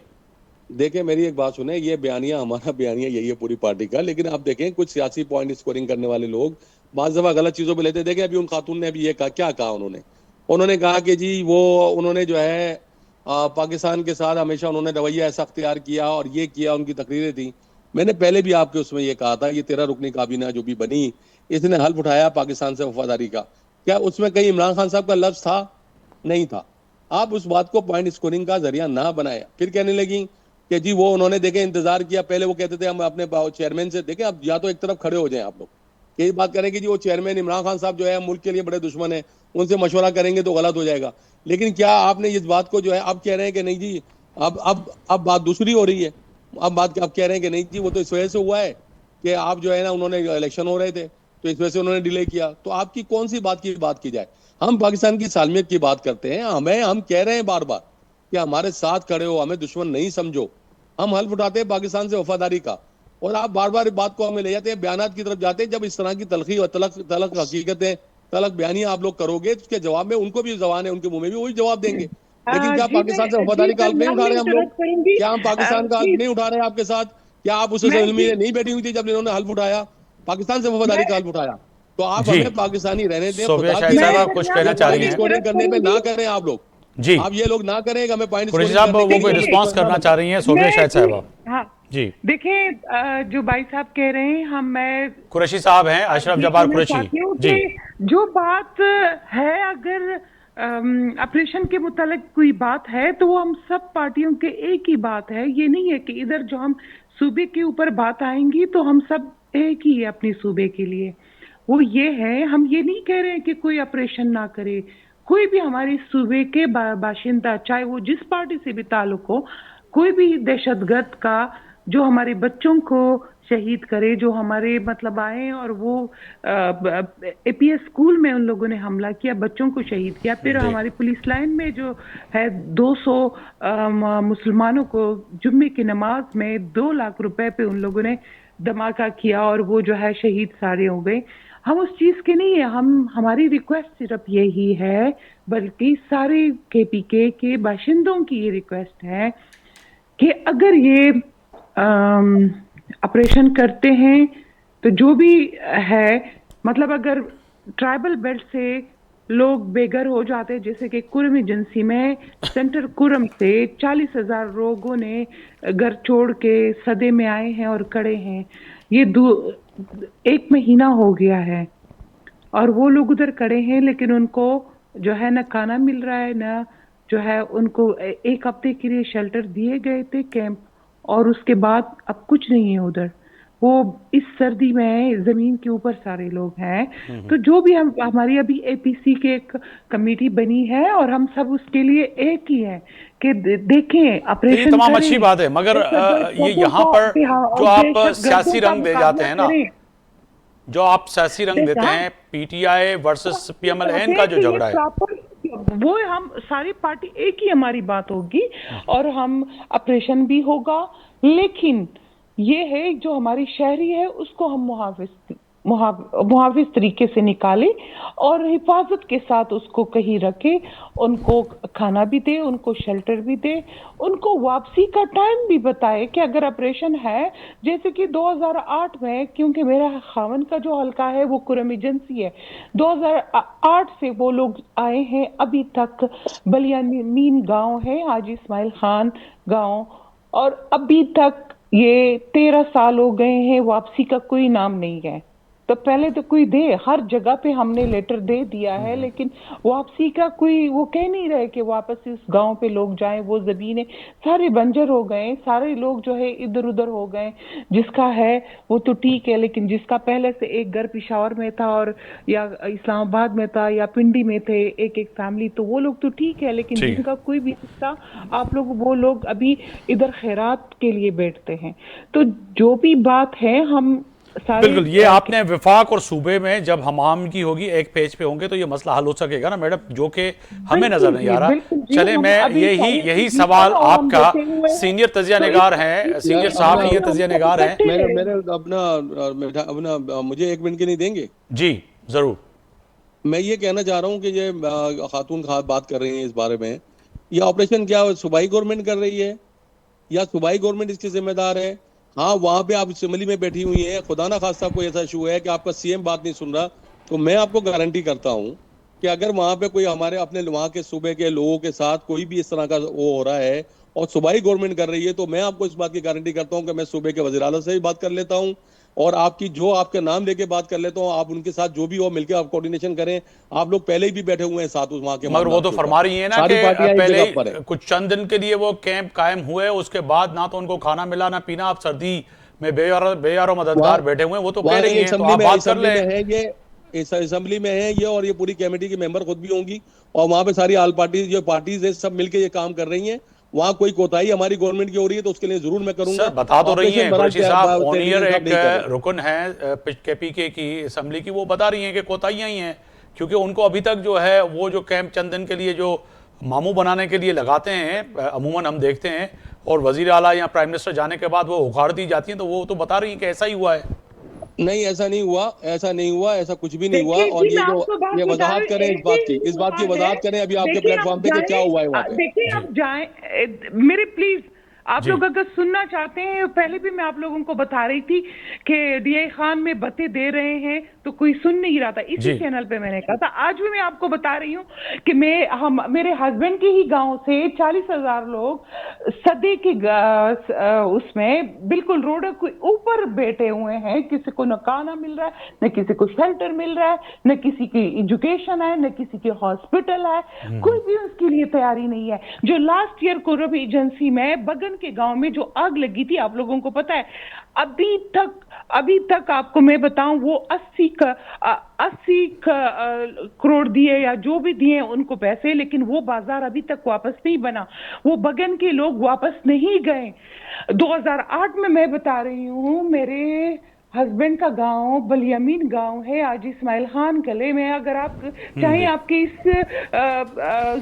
देखिए, मेरी एक बात सुने, ये बयानिया हमारा बयानिया यही है पूरी पार्टी का, लेकिन आप देखें कुछ सियासी पॉइंट स्कोरिंग करने वाले लोग बाज़ दफा गलत चीजों पे लेते। देखें अभी उन खातून ने अभी ये क्या कहा, उन्होंने कहा कि जी वो उन्होंने जो है पाकिस्तान के साथ हमेशा उन्होंने रवैया ऐसा अख्तियार किया और ये किया, उनकी तकरीरें थी। मैंने पहले भी आपके उसमें ये कहा था, ये 13 रुकनी काबीना जो भी बनी इसने हल्फ उठाया पाकिस्तान से वफादारी का, क्या उसमें कहीं इमरान खान साहब का लफ्ज था? नहीं था। आप उस बात को पॉइंट स्कोरिंग का जरिया ना बनाया। फिर कहने लगी कि जी वो उन्होंने देखे इंतजार किया, पहले वो कहते थे हम अपने चेयरमैन से, देखें अब या तो एक तरफ खड़े हो जाएं आप लोग, यही बात करें कि जी वो चेयरमैन इमरान खान साहब जो है मुल्क के लिए बड़े दुश्मन है, उनसे मशवरा करेंगे तो गलत हो जाएगा। लेकिन क्या आपने इस बात को जो है अब कह रहे हैं कि नहीं जी अब बात दूसरी हो रही है, अब बात आप कह रहे हैं कि नहीं जी वो तो इस वजह से हुआ है कि आप जो है ना उन्होंने इलेक्शन हो रहे थे तो इस वजह से उन्होंने डिले किया। तो आपकी कौन सी बात की जाए? हम पाकिस्तान की सालमियत की बात करते हैं, हम कह रहे हैं बार बार कि हमारे साथ खड़े हो, हमें दुश्मन नहीं समझो। हम हल्फ उठाते हैं पाकिस्तान से वफादारी का, और आप बार बार इस बात को हमें ले जाते हैं, बयानात की तरफ जाते हैं। जब इस तरह की तलखी और तलक हकीकतें, तलक बयानियां आप लोग करोगे तो उसके जवाब में उनको भी जबान है, उनके मुंह में भी वही जवाब देंगे। लेकिन क्या पाकिस्तान से वफादारी का हल्फ नहीं उठा रहे हम लोग? क्या हम पाकिस्तान का हल्फ नहीं उठा रहे आपके साथ? क्या आप उससे नहीं बैठी हुई थी जब इन्होंने हल्फ उठाया, पाकिस्तान से वफादारी का हल्फ उठाया? तो आप हमें पाकिस्तानी रहने दें, कुछ कहना चाह रही हैं करने पे ना करें आप लोग जी, आप ये लोग ना करें, हमें पॉइंट कुरैशी साहब वो कोई रिस्पांस करना चाह रही हैं सोफिया शाहिद साहबा। हाँ जी देखिए, जो भाई साहब कह रहे हैं, मैं कुरैशी साहब हैं, अशरफ जब्बार कुरैशी जी। जो बात है, अगर ऑपरेशन के मुतालिक कोई बात है तो वो हम सब पार्टियों के एक ही बात है। ये नहीं है कि इधर जो हम सूबे के ऊपर बात आएंगी तो हम सब एक ही है अपने सूबे के लिए। वो ये है, हम ये नहीं कह रहे हैं कि कोई ऑपरेशन ना करे। कोई भी हमारे सूबे के बाशिंदा, चाहे वो जिस पार्टी से भी ताल्लुक हो, कोई भी दहशतगर्द का जो हमारे बच्चों को शहीद करे, जो हमारे मतलब आए और वो एपीएस स्कूल में उन लोगों ने हमला किया, बच्चों को शहीद किया। फिर जी। हमारी पुलिस लाइन में जो है 200 मुसलमानों को जुम्मे की नमाज में 2 लाख रुपए पे उन लोगों ने धमाका किया और वो जो है शहीद सारे हो गए। हम उस चीज के नहीं है, हमारी रिक्वेस्ट सिर्फ यही है, बल्कि सारे केपीके के बाशिंदों की ये रिक्वेस्ट है कि अगर ये ऑपरेशन करते हैं तो जो भी है, मतलब अगर ट्राइबल बेल्ट से लोग बेघर हो जाते हैं, जैसे कि कुरम एजेंसी में सेंटर कुरम से 40,000 लोगों ने घर छोड़ के सदे में आए हैं और खड़े हैं। ये 1 महीना हो गया है और वो लोग उधर खड़े हैं, लेकिन उनको जो है ना खाना मिल रहा है, ना जो है उनको 1 हफ्ते के लिए शेल्टर दिए गए थे कैंप, और उसके बाद अब कुछ नहीं है उधर। वो इस सर्दी में जमीन के ऊपर सारे लोग हैं। तो जो भी हमारी अभी एपीसी के एक कमेटी बनी है और हम सब उसके लिए एक ही है कि देखें ऑपरेशन। ये तमाम अच्छी बात है, मगर ये यहाँ पर जो आप सियासी रंग दे जाते हैं ना, जो आप सियासी रंग देते हैं, पीटीआई वर्सेस पीएमएल-एन का जो झगड़ा है, वो हम सारी पार्टी एक ही हमारी बात होगी और हम ऑपरेशन भी होगा, लेकिन ये है जो हमारी शहरी है उसको हम मुहाफिज तरीके से निकाले और हिफाजत के साथ उसको कहीं रखे, उनको खाना भी दे, उनको शेल्टर भी दे, उनको वापसी का टाइम भी बताए कि अगर ऑपरेशन है, जैसे कि 2008 में, क्योंकि मेरा खावन का जो हल्का है वो कुरम एजेंसी है, 2008 से वो लोग आए हैं अभी तक। बलियामीन गांव है, हाजी इस्माइल खान गांव, और अभी तक ये 13 साल हो गए हैं, वापसी का कोई नाम नहीं है। तो पहले तो कोई दे, हर जगह पे हमने लेटर दे दिया है, लेकिन वापसी का कोई वो कह नहीं रहे कि वापस इस गांव पे लोग जाएं। वो जमीनें सारे बंजर हो गए, सारे लोग जो है इधर उधर हो गए। जिसका है वो तो ठीक है, लेकिन जिसका पहले से एक घर पेशावर में था और या इस्लामाबाद में था या पिंडी में थे एक एक फैमिली, तो वो लोग तो ठीक है, लेकिन जिनका कोई भी हिस्सा, आप लोग वो लोग अभी इधर खैरात के लिए बैठते हैं। तो जो भी बात है हम बिल्कुल, ये आपने विफाक और सूबे में जब हमाम की होगी एक पेज पे होंगे तो ये मसला हल हो सकेगा ना मैडम, जो कि हमें नजर नहीं आ रहा। चले, मैं यही सवाल आपका, सीनियर तजिया निगार हैं, सीनियर सहाफी तजिया निगार हैं, मेरे अपना मुझे 1 मिनट के नहीं देंगे? जी जरूर। मैं ये कहना चाह रहा हूँ कि ये खातून बात कर रही है इस बारे में, ये ऑपरेशन क्या सूबाई गवर्नमेंट कर रही है या सूबाई गवर्नमेंट इसकी जिम्मेदार है? हाँ, वहां पे आप असेंबली में बैठी हुई हैं, खुदा ना खास्ता कोई ऐसा इशू है कि आपका सीएम बात नहीं सुन रहा, तो मैं आपको गारंटी करता हूं कि अगर वहां पे कोई हमारे अपने वहां के सूबे के लोगों के साथ कोई भी इस तरह का वो हो रहा है और सूबाई गवर्नमेंट कर रही है, तो मैं आपको इस बात की गारंटी करता हूं कि मैं सूबे के वज़ीर आला से भी बात कर लेता हूं और आपकी जो आपके नाम लेके बात कर लेता हूं, आप उनके साथ जो भी हो मिलकर आप कोऑर्डिनेशन करें। आप लोग पहले ही भी बैठे हुए हैं साथ उस वहां के, मगर वो तो फरमा रही है ना कि पहले कुछ चंद दिन के लिए वो कैंप कायम हुए, उसके बाद ना तो उनको खाना मिला ना पीना, आप सर्दी में बेयारो मददगार बैठे हुए हैं, वो तो कह रही हैं, तो आप बात कर ले। ये असेंबली में है ये, और ये पूरी कमेटी की मेंबर खुद भी होंगी और वहां पे सारी ऑल पार्टीज जो पार्टीज है सब मिलके ये काम कर रही हैं। वहां कोई कोताही हमारी गवर्नमेंट की हो रही है तो उसके लिए जरूर मैं करूंगा। सर बता तो रही हैं कुरैशी साहब, ओनियर एक रुकन है केपीके की असेंबली की, वो बता रही हैं कि कोताहियां ही हैं, क्योंकि उनको अभी तक जो है वो जो कैंप चंद दिन के लिए जो मामू बनाने के लिए लगाते हैं, अमूमन हम देखते हैं, और वजीर आला या प्राइम मिनिस्टर जाने के बाद वो उखाड़ दी जाती हैं, तो वो तो बता रही हैं कि ऐसा ही हुआ है। नहीं, ऐसा नहीं हुआ, ऐसा नहीं हुआ, ऐसा कुछ भी नहीं हुआ। और ये जो ये वजाहत करें इस बात की वजाहत करें अभी आपके प्लेटफॉर्म पे कि क्या हुआ है वहाँ पे। देखिए, आप जाएं मेरे प्लीज, आप जी लोग अगर सुनना चाहते हैं, पहले भी मैं आप लोगों को बता रही थी कि डीआई खान में बातें दे रहे हैं तो कोई सुन नहीं रहा था, इसी जी चैनल पे मैंने कहा था। आज भी मैं आपको बता रही हूँ कि मेरे हस्बैंड के ही गांव से 40,000 लोग सदे के उसमें बिल्कुल रोड के ऊपर बैठे हुए हैं। किसी को न खाना मिल रहा है, न किसी को शेल्टर मिल रहा है, न किसी की एजुकेशन है, न किसी के हॉस्पिटल है, कोई भी उसके लिए तैयारी नहीं है। जो लास्ट ईयर कोरब एजेंसी में बगन के गांव में जो आग लगी थी, आप लोगों को पता है, अभी तक आपको मैं बताऊं, वो 80 करोड़ दिए या जो भी दिए उनको पैसे, लेकिन वो बाजार अभी तक वापस नहीं बना, वो बगन के लोग वापस नहीं गए। 2008 में मैं बता रही हूँ, मेरे हस्बैंड का गांव बलियामीन गांव है, आज इस्माइल खान कले में। अगर आप चाहें आपके इस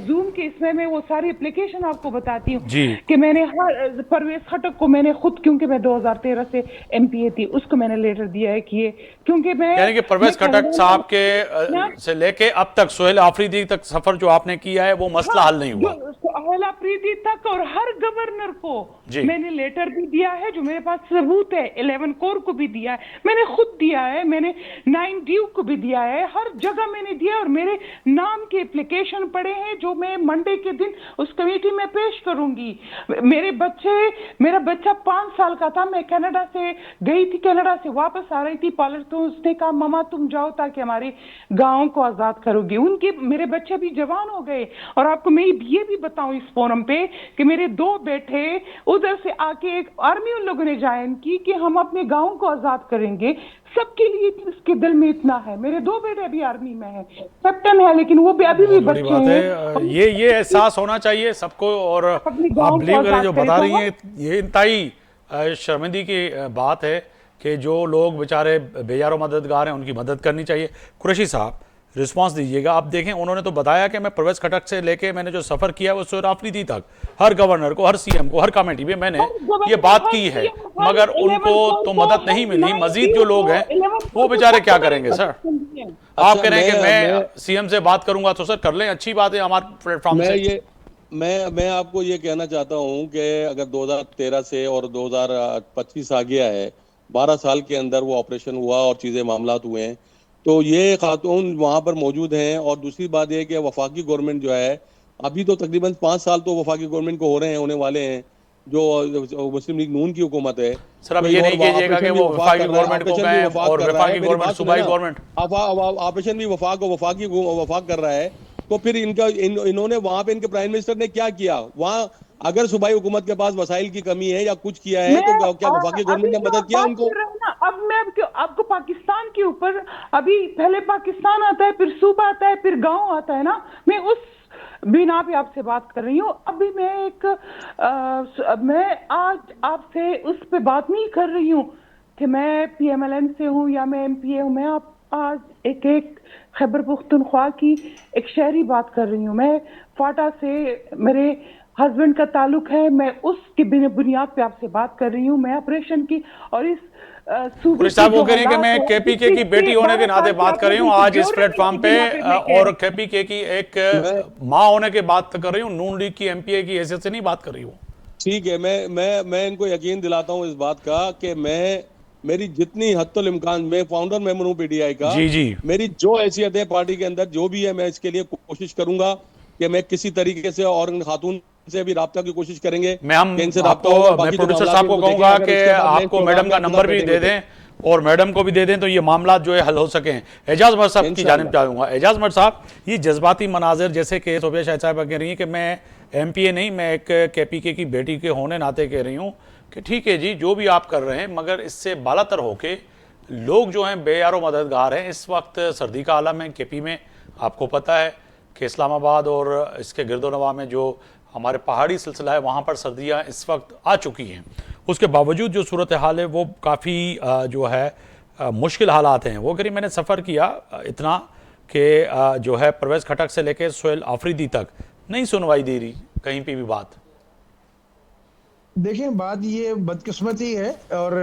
जूम के इसमें मैं वो सारी एप्लीकेशन आपको बताती हूँ जी कि मैंने हर परवेज खटक को मैंने खुद, क्योंकि मैं 2013 से एमपीए थी, उसको मैंने लेटर दिया है कि क्योंकि यानी कि परवेज खटक साहब के से लेके अब तक सोहेल आफरीदी तक सफर जो आपने किया है वो मसला हल नहीं हुआ। सोहेल आफरीदी तक और हर गवर्नर को जी मैंने लेटर भी दिया है, जो मेरे पास सबूत है। 11 कोर को भी दिया है, मैंने खुद दिया है, मैंने 9 ड्यू को भी दिया है, हर जगह मैंने दिया, और मेरे नाम के एप्लीकेशन पड़े हैं जो मैं मंडे के दिन उस कमेटी में पेश करूंगी। मेरा बच्चा 5 साल का था, मैं कनाडा से गई थी, कनाडा से वापस आ रही थी पार्लर, तो उसने कहा ममा तुम जाओ ताकि हमारे गांव को आजाद करोगे। मेरे बच्चे भी जवान हो गए। और आपको मैं ये भी बताऊं इस फोरम पे कि मेरे 2 बेटे उधर से आके एक आर्मी उन लोगों ने ज्वाइन की कि हम अपने गांव को आजाद करेंगे। सबके लिए इसके दिल में इतना है। मेरे 2 बेटे अभी आर्मी में है, कैप्टन है, लेकिन वो भी अभी भी बहुत बड़ी बच्चे बात हैं। है। ये एहसास होना चाहिए सबको। और अपने आप गांव को बिलीव करें, आजाद जो करें बता तो रही हैं ये इंतहाई शर्मिंदगी की बात है कि जो लोग बेचारे बेयारो मददगार हैं उनकी मदद करनी चाहिए। कुरैशी साहब रिस्पांस दीजिएगा। आप देखें, उन्होंने तो बताया कि मैं परवेज खटक से लेके मैंने जो सफ़र किया वो सोहेल आफरीदी तक, हर गवर्नर को, हर सीएम को, हर कमेटी में मैंने ये बात की है, मगर उनको तो मदद नहीं मिली। मजीद जो लोग हैं वो बेचारे क्या करेंगे सर? आप कह रहे हैं कि मैं सीएम से बात करूंगा, तो सर कर लें, अच्छी बात है हमारे प्लेटफॉर्म से। मैं आपको ये कहना चाहता हूँ कि अगर 2013 से और 2025 आ गया है, 12 साल के अंदर वो ऑपरेशन हुआ और चीज़ें मामलात हुए हैं, तो ये खातून वहाँ पर मौजूद हैं। और दूसरी बात ये कि वफाकी गवर्नमेंट जो है, अभी तो तकरीबन 5 साल तो वफाकी गवर्नमेंट को हो रहे हैं, होने वाले हैं, जो मुस्लिम लीग नून की हुकूमत है। सर अब ये नहीं कीजिएगा कि वो वफाकी गवर्नमेंट को कहें और वफाकी गवर्नमेंट सूबाई गवर्नमेंट। ऑपरेशन भी वफाक कर रहा है। तो फिर इन्होंने वहां पे इनके प्राइम मिनिस्टर ने क्या किया? वहां अगर सूबाई हुकूमत के पास वसाइल की कमी है या कुछ किया है, तो क्या वफाकी गवर्नमेंट ने मदद किया उनको? अब मैं आपको पाकिस्तान के ऊपर, अभी पहले पाकिस्तान आता है, फिर सूबा आता है, फिर गांव आता है ना। मैं उस बिना पे आपसे बात कर रही हूँ। अभी मैं आज आपसे उस पे बात नहीं कर रही हूँ कि मैं पीएमएलएन से हूँ या मैं एमपीए हूँ। मैं आज एक खैबर पख्तूनख्वा की एक शहरी बात कर रही हूँ। मैं फाटा से मेरे हस्बैंड का ताल्लुक है, मैं उसकी बुनियाद पे आपसे बात कर रही हूँ। मैं ऑपरेशन की और इस साहब वो कह रहे हैं कि मैं केपीके की बेटी होने के नाते बात कर रही हूँ आज इस प्लेटफॉर्म पे, और केपीके की एक माँ होने के बात कर रही हूँ, नून लीग की एमपीए की हैसियत से नहीं बात कर रही हूँ। ठीक है, मैं इनको यकीन दिलाता हूँ इस बात का कि मेरी जितनी हद इम्कान, मैं फाउंडर मेंबर हूँ पीटीआई का। जी जी, मेरी जो हैसियत है पार्टी के अंदर जो भी है, मैं इसके लिए कोशिश करूंगा कि मैं किसी तरीके से, और खातून से भी राब्ता की कोशिश करेंगे। मैं प्रोड्यूसर साहब को कहूंगा कि आपको मैडम का नंबर भी दे दें और मैडम को भी दे दें, तो ये मामला जो है हल हो सकें। एजाज मर्द साहब की जानिब चाहूंगा। एजाज मर्द साहब, ये जज्बाती मनाजिर, जैसे कि सोबिया शाह साहब कह रही हैं कि मैं एमपीए नहीं, मैं एक केपीके की बेटी के होने नाते कह रही हूँ कि ठीक है जी, जो भी आप कर रहे हैं, मगर इससे बालातर होके लोग जो हैं बेयारो मददगार हैं। इस वक्त सर्दी का आलम है केपी में, आपको पता है कि इस्लामाबाद और इसके गिरदोनवा में जो हमारे पहाड़ी सिलसिला है वहाँ पर सर्दियाँ इस वक्त आ चुकी हैं। उसके बावजूद जो सूरत हाल है वो काफ़ी जो है मुश्किल हालात हैं। वो करीब मैंने सफ़र किया इतना कि जो है परवेज़ खटक से लेकर सोहेल आफरीदी तक नहीं सुनवाई दे रही कहीं पे भी बात। देखें, बात ये बदकिस्मती है, और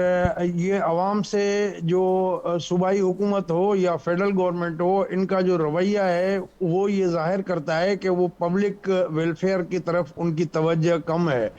ये अवाम से जो सूबाई हुकूमत हो या फेडरल गवर्नमेंट हो, इनका जो रवैया है वो ये जाहिर करता है कि वो पब्लिक वेलफेयर की तरफ उनकी तवज्जो कम है।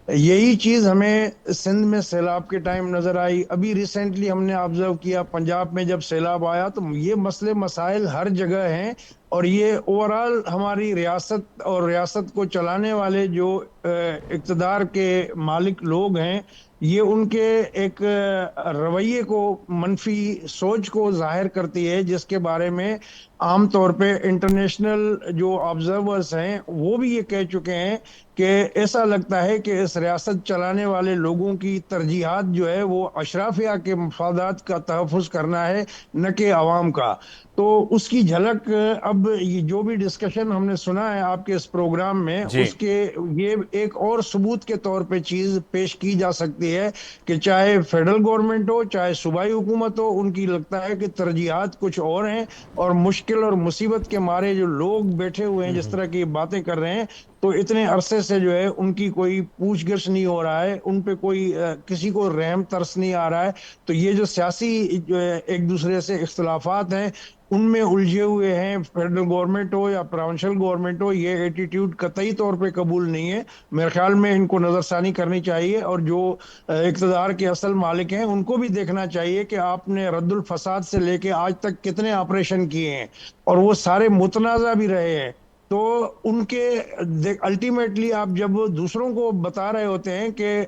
यही चीज हमें सिंध में सैलाब के टाइम नजर आई। अभी रिसेंटली हमने ऑब्जर्व किया पंजाब में जब सैलाब आया, तो ये मसले मसाइल हर जगह हैं। और ये ओवरऑल हमारी रियासत और रियासत को चलाने वाले जो इक़्तिदार के मालिक लोग हैं, ये उनके एक रवैये को, मनफी सोच को जाहिर करती है, जिसके बारे में आमतौर पे इंटरनेशनल जो ऑब्जर्वर्स हैं वो भी ये कह चुके हैं कि ऐसा लगता है कि इस रियासत चलाने वाले लोगों की तरजीहात जो है वो अशराफिया के मफादात का तहफ़्फ़ुज़ करना है, न कि अवाम का। तो उसकी झलक अब ये जो भी डिस्कशन हमने सुना है आपके इस प्रोग्राम में, जी। उसके ये एक और सबूत के तौर पे चीज पेश की जा सकती है कि चाहे फेडरल गवर्नमेंट हो चाहे सूबाई हुकूमत हो, उनकी लगता है कि तरजीहात कुछ और हैं, और मुश्किल और मुसीबत के मारे जो लोग बैठे हुए हैं जिस तरह की बातें कर रहे हैं, तो इतने अरसे से जो है उनकी कोई पूछगिछ नहीं हो रहा है, उन पे कोई किसी को रहम तरस नहीं आ रहा है। तो ये जो सियासी जो है एक दूसरे से इख्तलाफात हैं, उनमें उलझे हुए हैं, फेडरल गवर्नमेंट हो या प्रोविंशियल गवर्नमेंट हो, ये एटीट्यूड कतई तौर पे कबूल नहीं है। मेरे ख्याल में इनको नजरसानी करनी चाहिए, और जो इक़्तिदार के असल मालिक हैं उनको भी देखना चाहिए कि आपने रद्दुल फसाद से लेके आज तक कितने ऑपरेशन किए हैं, और वो सारे मुतनाज़ा भी रहे हैं। तो उनके अल्टीमेटली आप जब दूसरों को बता रहे होते हैं कि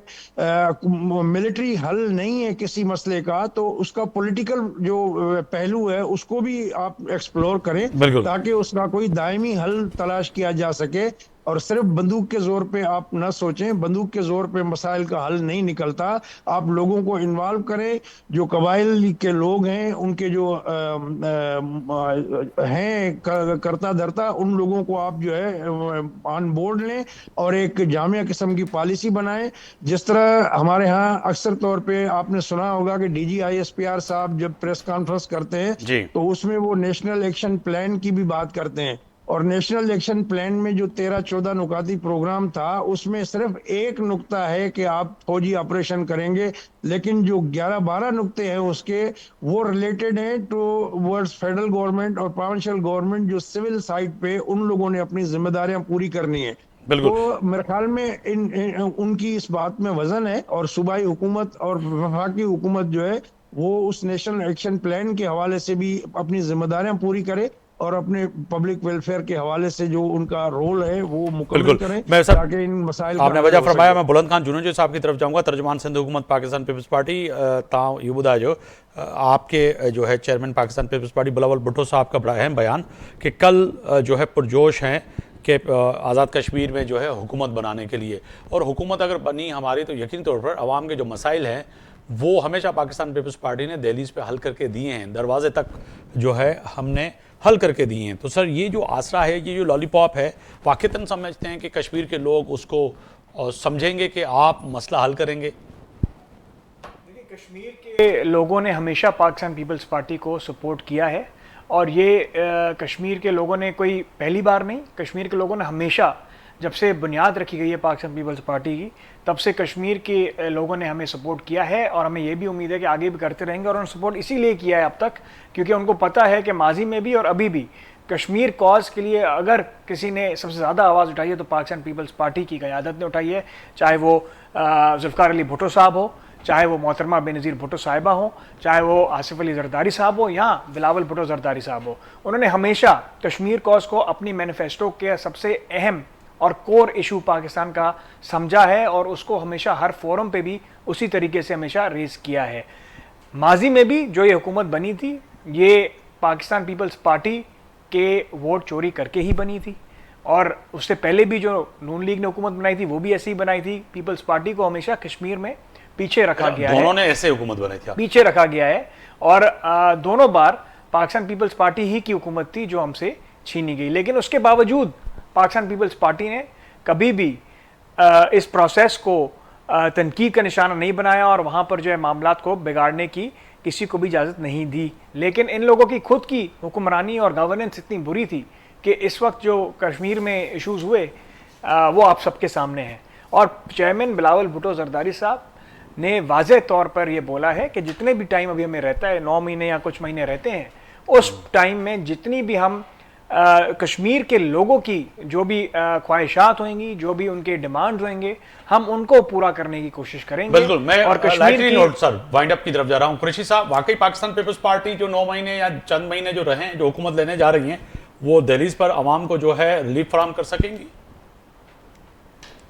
मिलिट्री हल नहीं है किसी मसले का, तो उसका पॉलिटिकल जो पहलू है उसको भी आप एक्सप्लोर करें, बिल्कुल। ताकि उसका कोई दायमी हल तलाश किया जा सके। और सिर्फ बंदूक के जोर पे आप न सोचें, बंदूक के जोर पे मसाइल का हल नहीं निकलता। आप लोगों को इन्वॉल्व करें, जो कबाइल के लोग हैं उनके जो हैं करता धरता, उन लोगों को आप जो है ऑन बोर्ड लें और एक जामिया किस्म की पॉलिसी बनाएं। जिस तरह हमारे यहाँ अक्सर तौर पे आपने सुना होगा कि DGISPR साहब जब प्रेस कॉन्फ्रेंस करते हैं जी। तो उसमें वो नेशनल एक्शन प्लान की भी बात करते हैं, और नेशनल एक्शन प्लान में जो 13-14 नुकाती प्रोग्राम था उसमें सिर्फ एक नुक्ता है कि आप फौजी ऑपरेशन करेंगे, लेकिन जो 11-12 नुक्ते हैं उसके वो रिलेटेड हैं टू वर्ड्स फेडरल गवर्नमेंट और प्रोविंशियल गवर्नमेंट, जो सिविल साइड पे उन लोगों ने अपनी जिम्मेदारियां पूरी करनी है। बिल्कुल। तो मेरे ख्याल में उनकी इस बात में वजन है, और सूबाई हुकूमत और वफाकी हुकूमत जो है वो उस नेशनल एक्शन प्लान के हवाले से भी अपनी जिम्मेदारियां पूरी करे, और अपने पब्लिक वेलफेयर के हवाले से जो उनका रोल है वो मुकम्मल बिल्कुल। करें, मैं सब ताकि इन मसाइल का आपने हल वजह हो फरमाया। सके। मैं बुलंद खान जुनून साहब की तरफ जाऊंगा, तर्जुमान सिंध हुकूमत पाकिस्तान पीपल्स पार्टी। तां ये ॿुधाइजो आपके जो है चेयरमैन पाकिस्तान पीपल्स पार्टी बिलावल भुट्टो साहब का बड़ा अहम बयान कि कल जो है पुरजोश हैं कि आज़ाद कश्मीर में जो है हुकूमत बनाने के लिए, और हुकूमत अगर बनी हमारी तो यकीनी तौर पर अवाम के जो मसाइल हैं वो हमेशा पाकिस्तान पीपल्स पार्टी ने दहलीज पे हल करके दिए हैं, दरवाजे तक जो है हमने हल करके दिए हैं। तो सर ये जो आसरा है, ये जो लॉलीपॉप है, वाक़तन समझते हैं कि कश्मीर के लोग उसको समझेंगे कि आप मसला हल करेंगे? देखिए, कश्मीर के लोगों ने हमेशा पाकिस्तान पीपल्स पार्टी को सपोर्ट किया है, और ये कश्मीर के लोगों ने कोई पहली बार नहीं, कश्मीर के लोगों ने हमेशा, जब से बुनियाद रखी गई है पाकिस्तान पीपल्स पार्टी की, तब से कश्मीर के लोगों ने हमें सपोर्ट किया है, और हमें ये भी उम्मीद है कि आगे भी करते रहेंगे। और उन्होंने सपोर्ट इसीलिए किया है अब तक क्योंकि उनको पता है कि माजी में भी और अभी भी कश्मीर कॉज के लिए अगर किसी ने सबसे ज़्यादा आवाज़ उठाई है तो पाकिस्तान पीपल्स पार्टी की क़यादत ने उठाई है, चाहे वो जुल्फ़िकार अली भुट्टो साहब हो, चाहे वो मोहतरमा बेनज़ीर भुट्टो साहिबा हो, चाहे वो आसिफ अली जरदारी साहब हो, या बिलावल भुट्टो जरदारी साहब हो। उन्होंने हमेशा कश्मीर कॉज को अपनी मैनिफेस्टो के सबसे अहम और कोर इशू पाकिस्तान का समझा है, और उसको हमेशा हर फोरम पे भी उसी तरीके से हमेशा रेज किया है। माजी में भी जो ये हुकूमत बनी थी, ये पाकिस्तान पीपल्स पार्टी के वोट चोरी करके ही बनी थी, और उससे पहले भी जो नून लीग ने हुकूमत बनाई थी वो भी ऐसे ही बनाई थी। पीपल्स पार्टी को हमेशा कश्मीर में पीछे रखा गया है, दोनों ने ऐसे हुकूमत बनाई थी, पीछे रखा गया है, और दोनों बार पाकिस्तान पीपल्स पार्टी ही की हुकूमत थी जो हमसे छीनी गई। लेकिन उसके बावजूद पाकिस्तान पीपल्स पार्टी ने कभी भी इस प्रोसेस को तनकीद का निशाना नहीं बनाया, और वहाँ पर जो है मामलात को बिगाड़ने की किसी को भी इजाज़त नहीं दी। लेकिन इन लोगों की खुद की हुक्मरानी और गवर्नेंस इतनी बुरी थी कि इस वक्त जो कश्मीर में इशूज़ हुए वो आप सबके सामने हैं। और चेयरमैन बिलावल भुट्टो जरदारी साहब ने वाज़ेह तौर पर यह बोला है कि जितने भी टाइम अभी हमें रहता है, 9 महीने या कुछ महीने रहते हैं, उस टाइम में जितनी भी हम कश्मीर के लोगों की जो भी ख्वाहिशात होंगी, जो भी उनके डिमांड होंगे, हम उनको पूरा करने की कोशिश करेंगे। बिल्कुल। मैं और कश्मीर की नोट सर वाइंड अप की तरफ जा रहा हूं। कुरैशी साहब, वाकई पाकिस्तान पीपल्स पार्टी जो 9 महीने या चंद महीने जो रहे हैं, जो हुकूमत लेने जा रही है, वो दहलीज पर अवाम को जो है रिलीफ फराहम कर सकेंगी?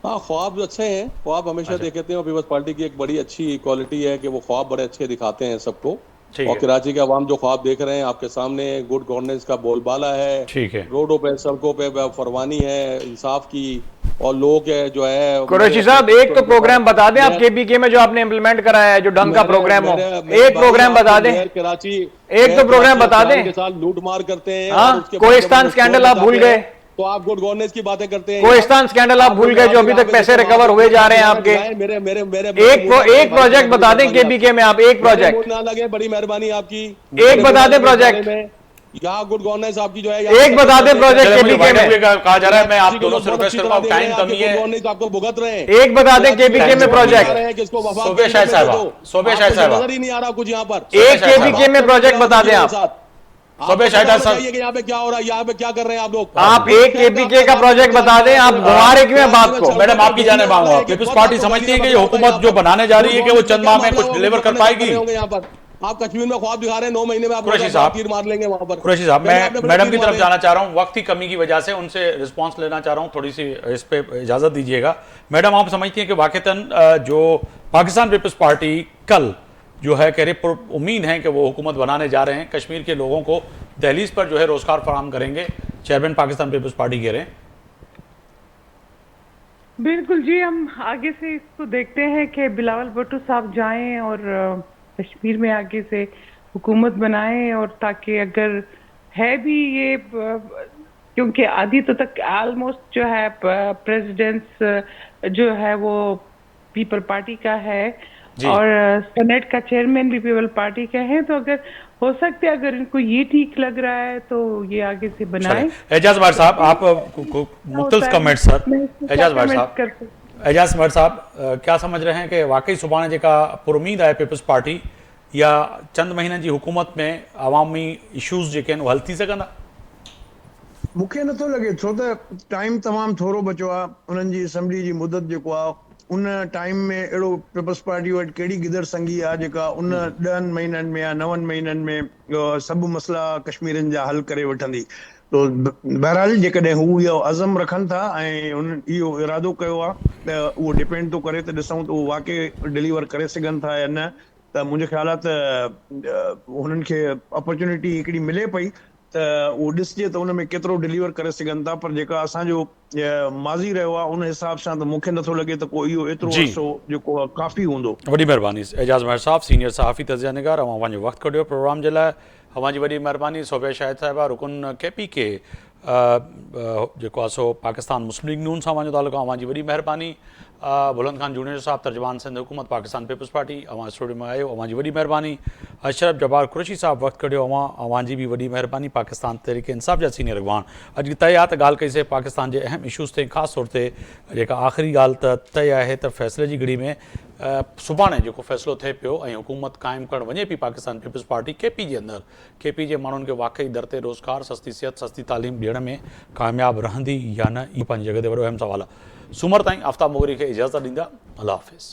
हाँ, ख्वाब अच्छे हैं, ख्वाब हमेशा अच्छा। देखते हैं। और पीपल्स पार्टी की एक बड़ी अच्छी क्वालिटी है कि वो ख्वाब बड़े अच्छे दिखाते हैं सबको। ठीक और है। कराची के अवाम जो ख्वाब देख रहे हैं आपके सामने, गुड गवर्नेंस का बोलबाला है, ठीक है। रोडों पे सड़कों पे फरमानी है इंसाफ की, और लोग जो है कुरैशी साहब, एक तो प्रोग्राम बता दें आप केपीके में जो आपने इंप्लीमेंट कराया है, जो ढंग का प्रोग्राम हो, एक प्रोग्राम बता दें। कराची एक तो प्रोग्राम बता दें। के साथ लूट मार करते हैं। हाँ, और उसके बाद कोहिस्तान जब वो स्कैंडल आप चोर भूल बताते गए। हैं, तो आप गुड गवर्नेंस की बातें करते हैं। कोहिस्तान स्कैंडल आप भूल गए, जो अभी तक पैसे रिकवर हुए जा रहे हैं आपके। मेरे मेरे मेरे एक प्रोजेक्ट बता दें केपीके में, आप एक प्रोजेक्ट ना लगे, बड़ी मेहरबानी आपकी। एक बता दें प्रोजेक्ट। यहाँ गुड गवर्नेंस आपकी जो है, एक बता दें प्रोजेक्ट चलिए, मुझे केपीके वाइंड अप में। कहा जा रहा है। मैं आप दोनों से रिक्वेस्ट कर रहा हूं, टाइम कमी है। गवर्नेंस आपको भुगत रहे हैं। एक बता दें केपीके में प्रोजेक्ट। सोफिया शाहिद साहबा, सोफिया शाहिद साहबा, नजर ही नहीं आ रहा कुछ यहाँ पर। एक केपीके में प्रोजेक्ट बता दें आप। सोफिया शाहिद साहब, यहाँ पे क्या हो रहा है, यहाँ पे क्या कर रहे हैं आप लोग? आप एक केपीके का प्रोजेक्ट बता दें। आप घुमा रहे क्यों हैं बात को? मैडम, आपकी जाने मांगूंगा। पीपल्स पार्टी समझती है कि ये हुकूमत जो बनाने जा रही है कि वो चंद माह में कुछ डिलीवर कर पाएगी? यहाँ पर आप कश्मीर में ख्वाब दिखा रहे हैं, 9 महीने में आप कुरैशी साहब, तीर मार लेंगे वहां पर। कुरैशी साहब, पहले आपने मैं बड़े मैडम की तीर तरफ मारे। जाना चाह रहा हूं, वक्त की कमी की वजह से उनसे रिस्पांस लेना चाह रहा हूं, थोड़ी सी इस पे इजाजत दीजिएगा। मैडम, आप समझती हैं कि वाकईतन जो पाकिस्तान पीपल्स पार्टी कल जो है कह रही, उम्मीद है कि वो हुकूमत बनाने जा रहे हैं, कश्मीर के लोगों को दहलीज पर जो है रोजगार फराहम करेंगे, चेयरमैन पाकिस्तान पीपल्स पार्टी कह रहे हैं? बिल्कुल जी, हम आगे से इसको देखते हैं कि बिलावल भुट्टो साहब जाएं और कश्मीर में आगे से हुकूमत बनाएं, और ताकि अगर है भी ये क्योंकि आधी तो तक ऑलमोस्ट जो है प्रेसिडेंट्स जो है वो पीपल पार्टी का है, और सेनेट का चेयरमैन भी पीपल पार्टी का है, तो अगर हो सकता है, अगर इनको ये ठीक लग रहा है तो ये आगे से बनाए। एजाज भाट साहब, आप मुख्तलिफ कमेंट सर। एजाज भाट साहब, एजाज भाट साहब, क्या समझ रहे हैं कि वाकई सुभाणे जेका पुरुमीद है पीपल्स पार्टी, या चंद महीननि जी हुकूमत में अवामी इशूज़ जेके आहिनि हल थी सघंदा? मूंखे नथो लॻे, छो त टाइम तमामु थोरो बचियो आहे। उन्हनि जी असेंबली जी मुदत जेको आहे, उन टाइम में अहिड़ो पीपल्स पार्टी वटि कहिड़ी गिदड़ संगी आहे जेका उन 10 महीननि में या 9 महीननि में सभु मसइला कश्मीरनि जा हल करे वठंदी। तो बहरहाल जेकॾहिं हू इहो अज़म रखनि था ऐं उन इहो इरादो कयो आहे, त उहो डिपेंड थो करे त ॾिसूं त उहो वाक़ई डिलीवर करे सघनि था या न। त मुंहिंजे ख़्याल आहे त हुननि खे अपॉर्चुनिटी हिकिड़ी मिले पई त उहो ॾिसजे त उन में केतिरो डिलीवर करे सघनि था। पर जेका असांजो माज़ी रहियो आहे उन हिसाब सां त मूंखे नथो लॻे त को इहो एतिरो अर्सो जेको आहे काफ़ी हूंदो। वॾी महिरबानी एजाज़ महर साहब, सीनियर सहाफ़ी तज़िया निगार, अवां पंहिंजो वक़्तु कढियो प्रोग्राम जे लाइ, अवां जी वॾी महिरबानी। सोफिया शाहिद साहिबा, रुकन केपीके जेको आहे सो पाकिस्तान मुस्लिम लीग नून सां अवां जो तालुक़ु आहे, अवां जी वॾी महिरबानी। बुलंद खान जूनियर साहब, तर्जुमान सिंध हुकूमत पाकिस्तान पीपल्स पार्टी, अवां स्टूडियो में आयो, अवां जी वॾी महिरबानी। अशरफ जब्बार कुरैशी साहब, वक़्तु कढियो, अवां जी बि वॾी महिरबानी। पाकिस्तान तहरीक इंसाफ़ जा सीनियर अॻवान, अॼु तय आहे त ॻाल्हि कईसीं पाकिस्तान जे अहम इशूज़ ते, ख़ासि तौर ते जेका आख़िरी ॻाल्हि त तय आहे त फ़ैसिले जी घड़ी में सुभाणे जेको फ़ैसिलो थिए पियो ऐं हुकूमत क़ाइमु करणु वञे पई पाकिस्तान पीपल्स पार्टी, केपी जे अंदरि केपी जे माण्हुनि खे वाक़ई दर ते रोज़गार, सस्ती सिहत, सस्ती तालीम ॾियण में कामयाबु रहंदी या न, इहो पंहिंजी जॻह ते वॾो अहम सवाल आहे। सूमर ताईं आफ्ताब मोगरी खे इजाज़त ॾींदा। अल्लाह हाफ़िज़।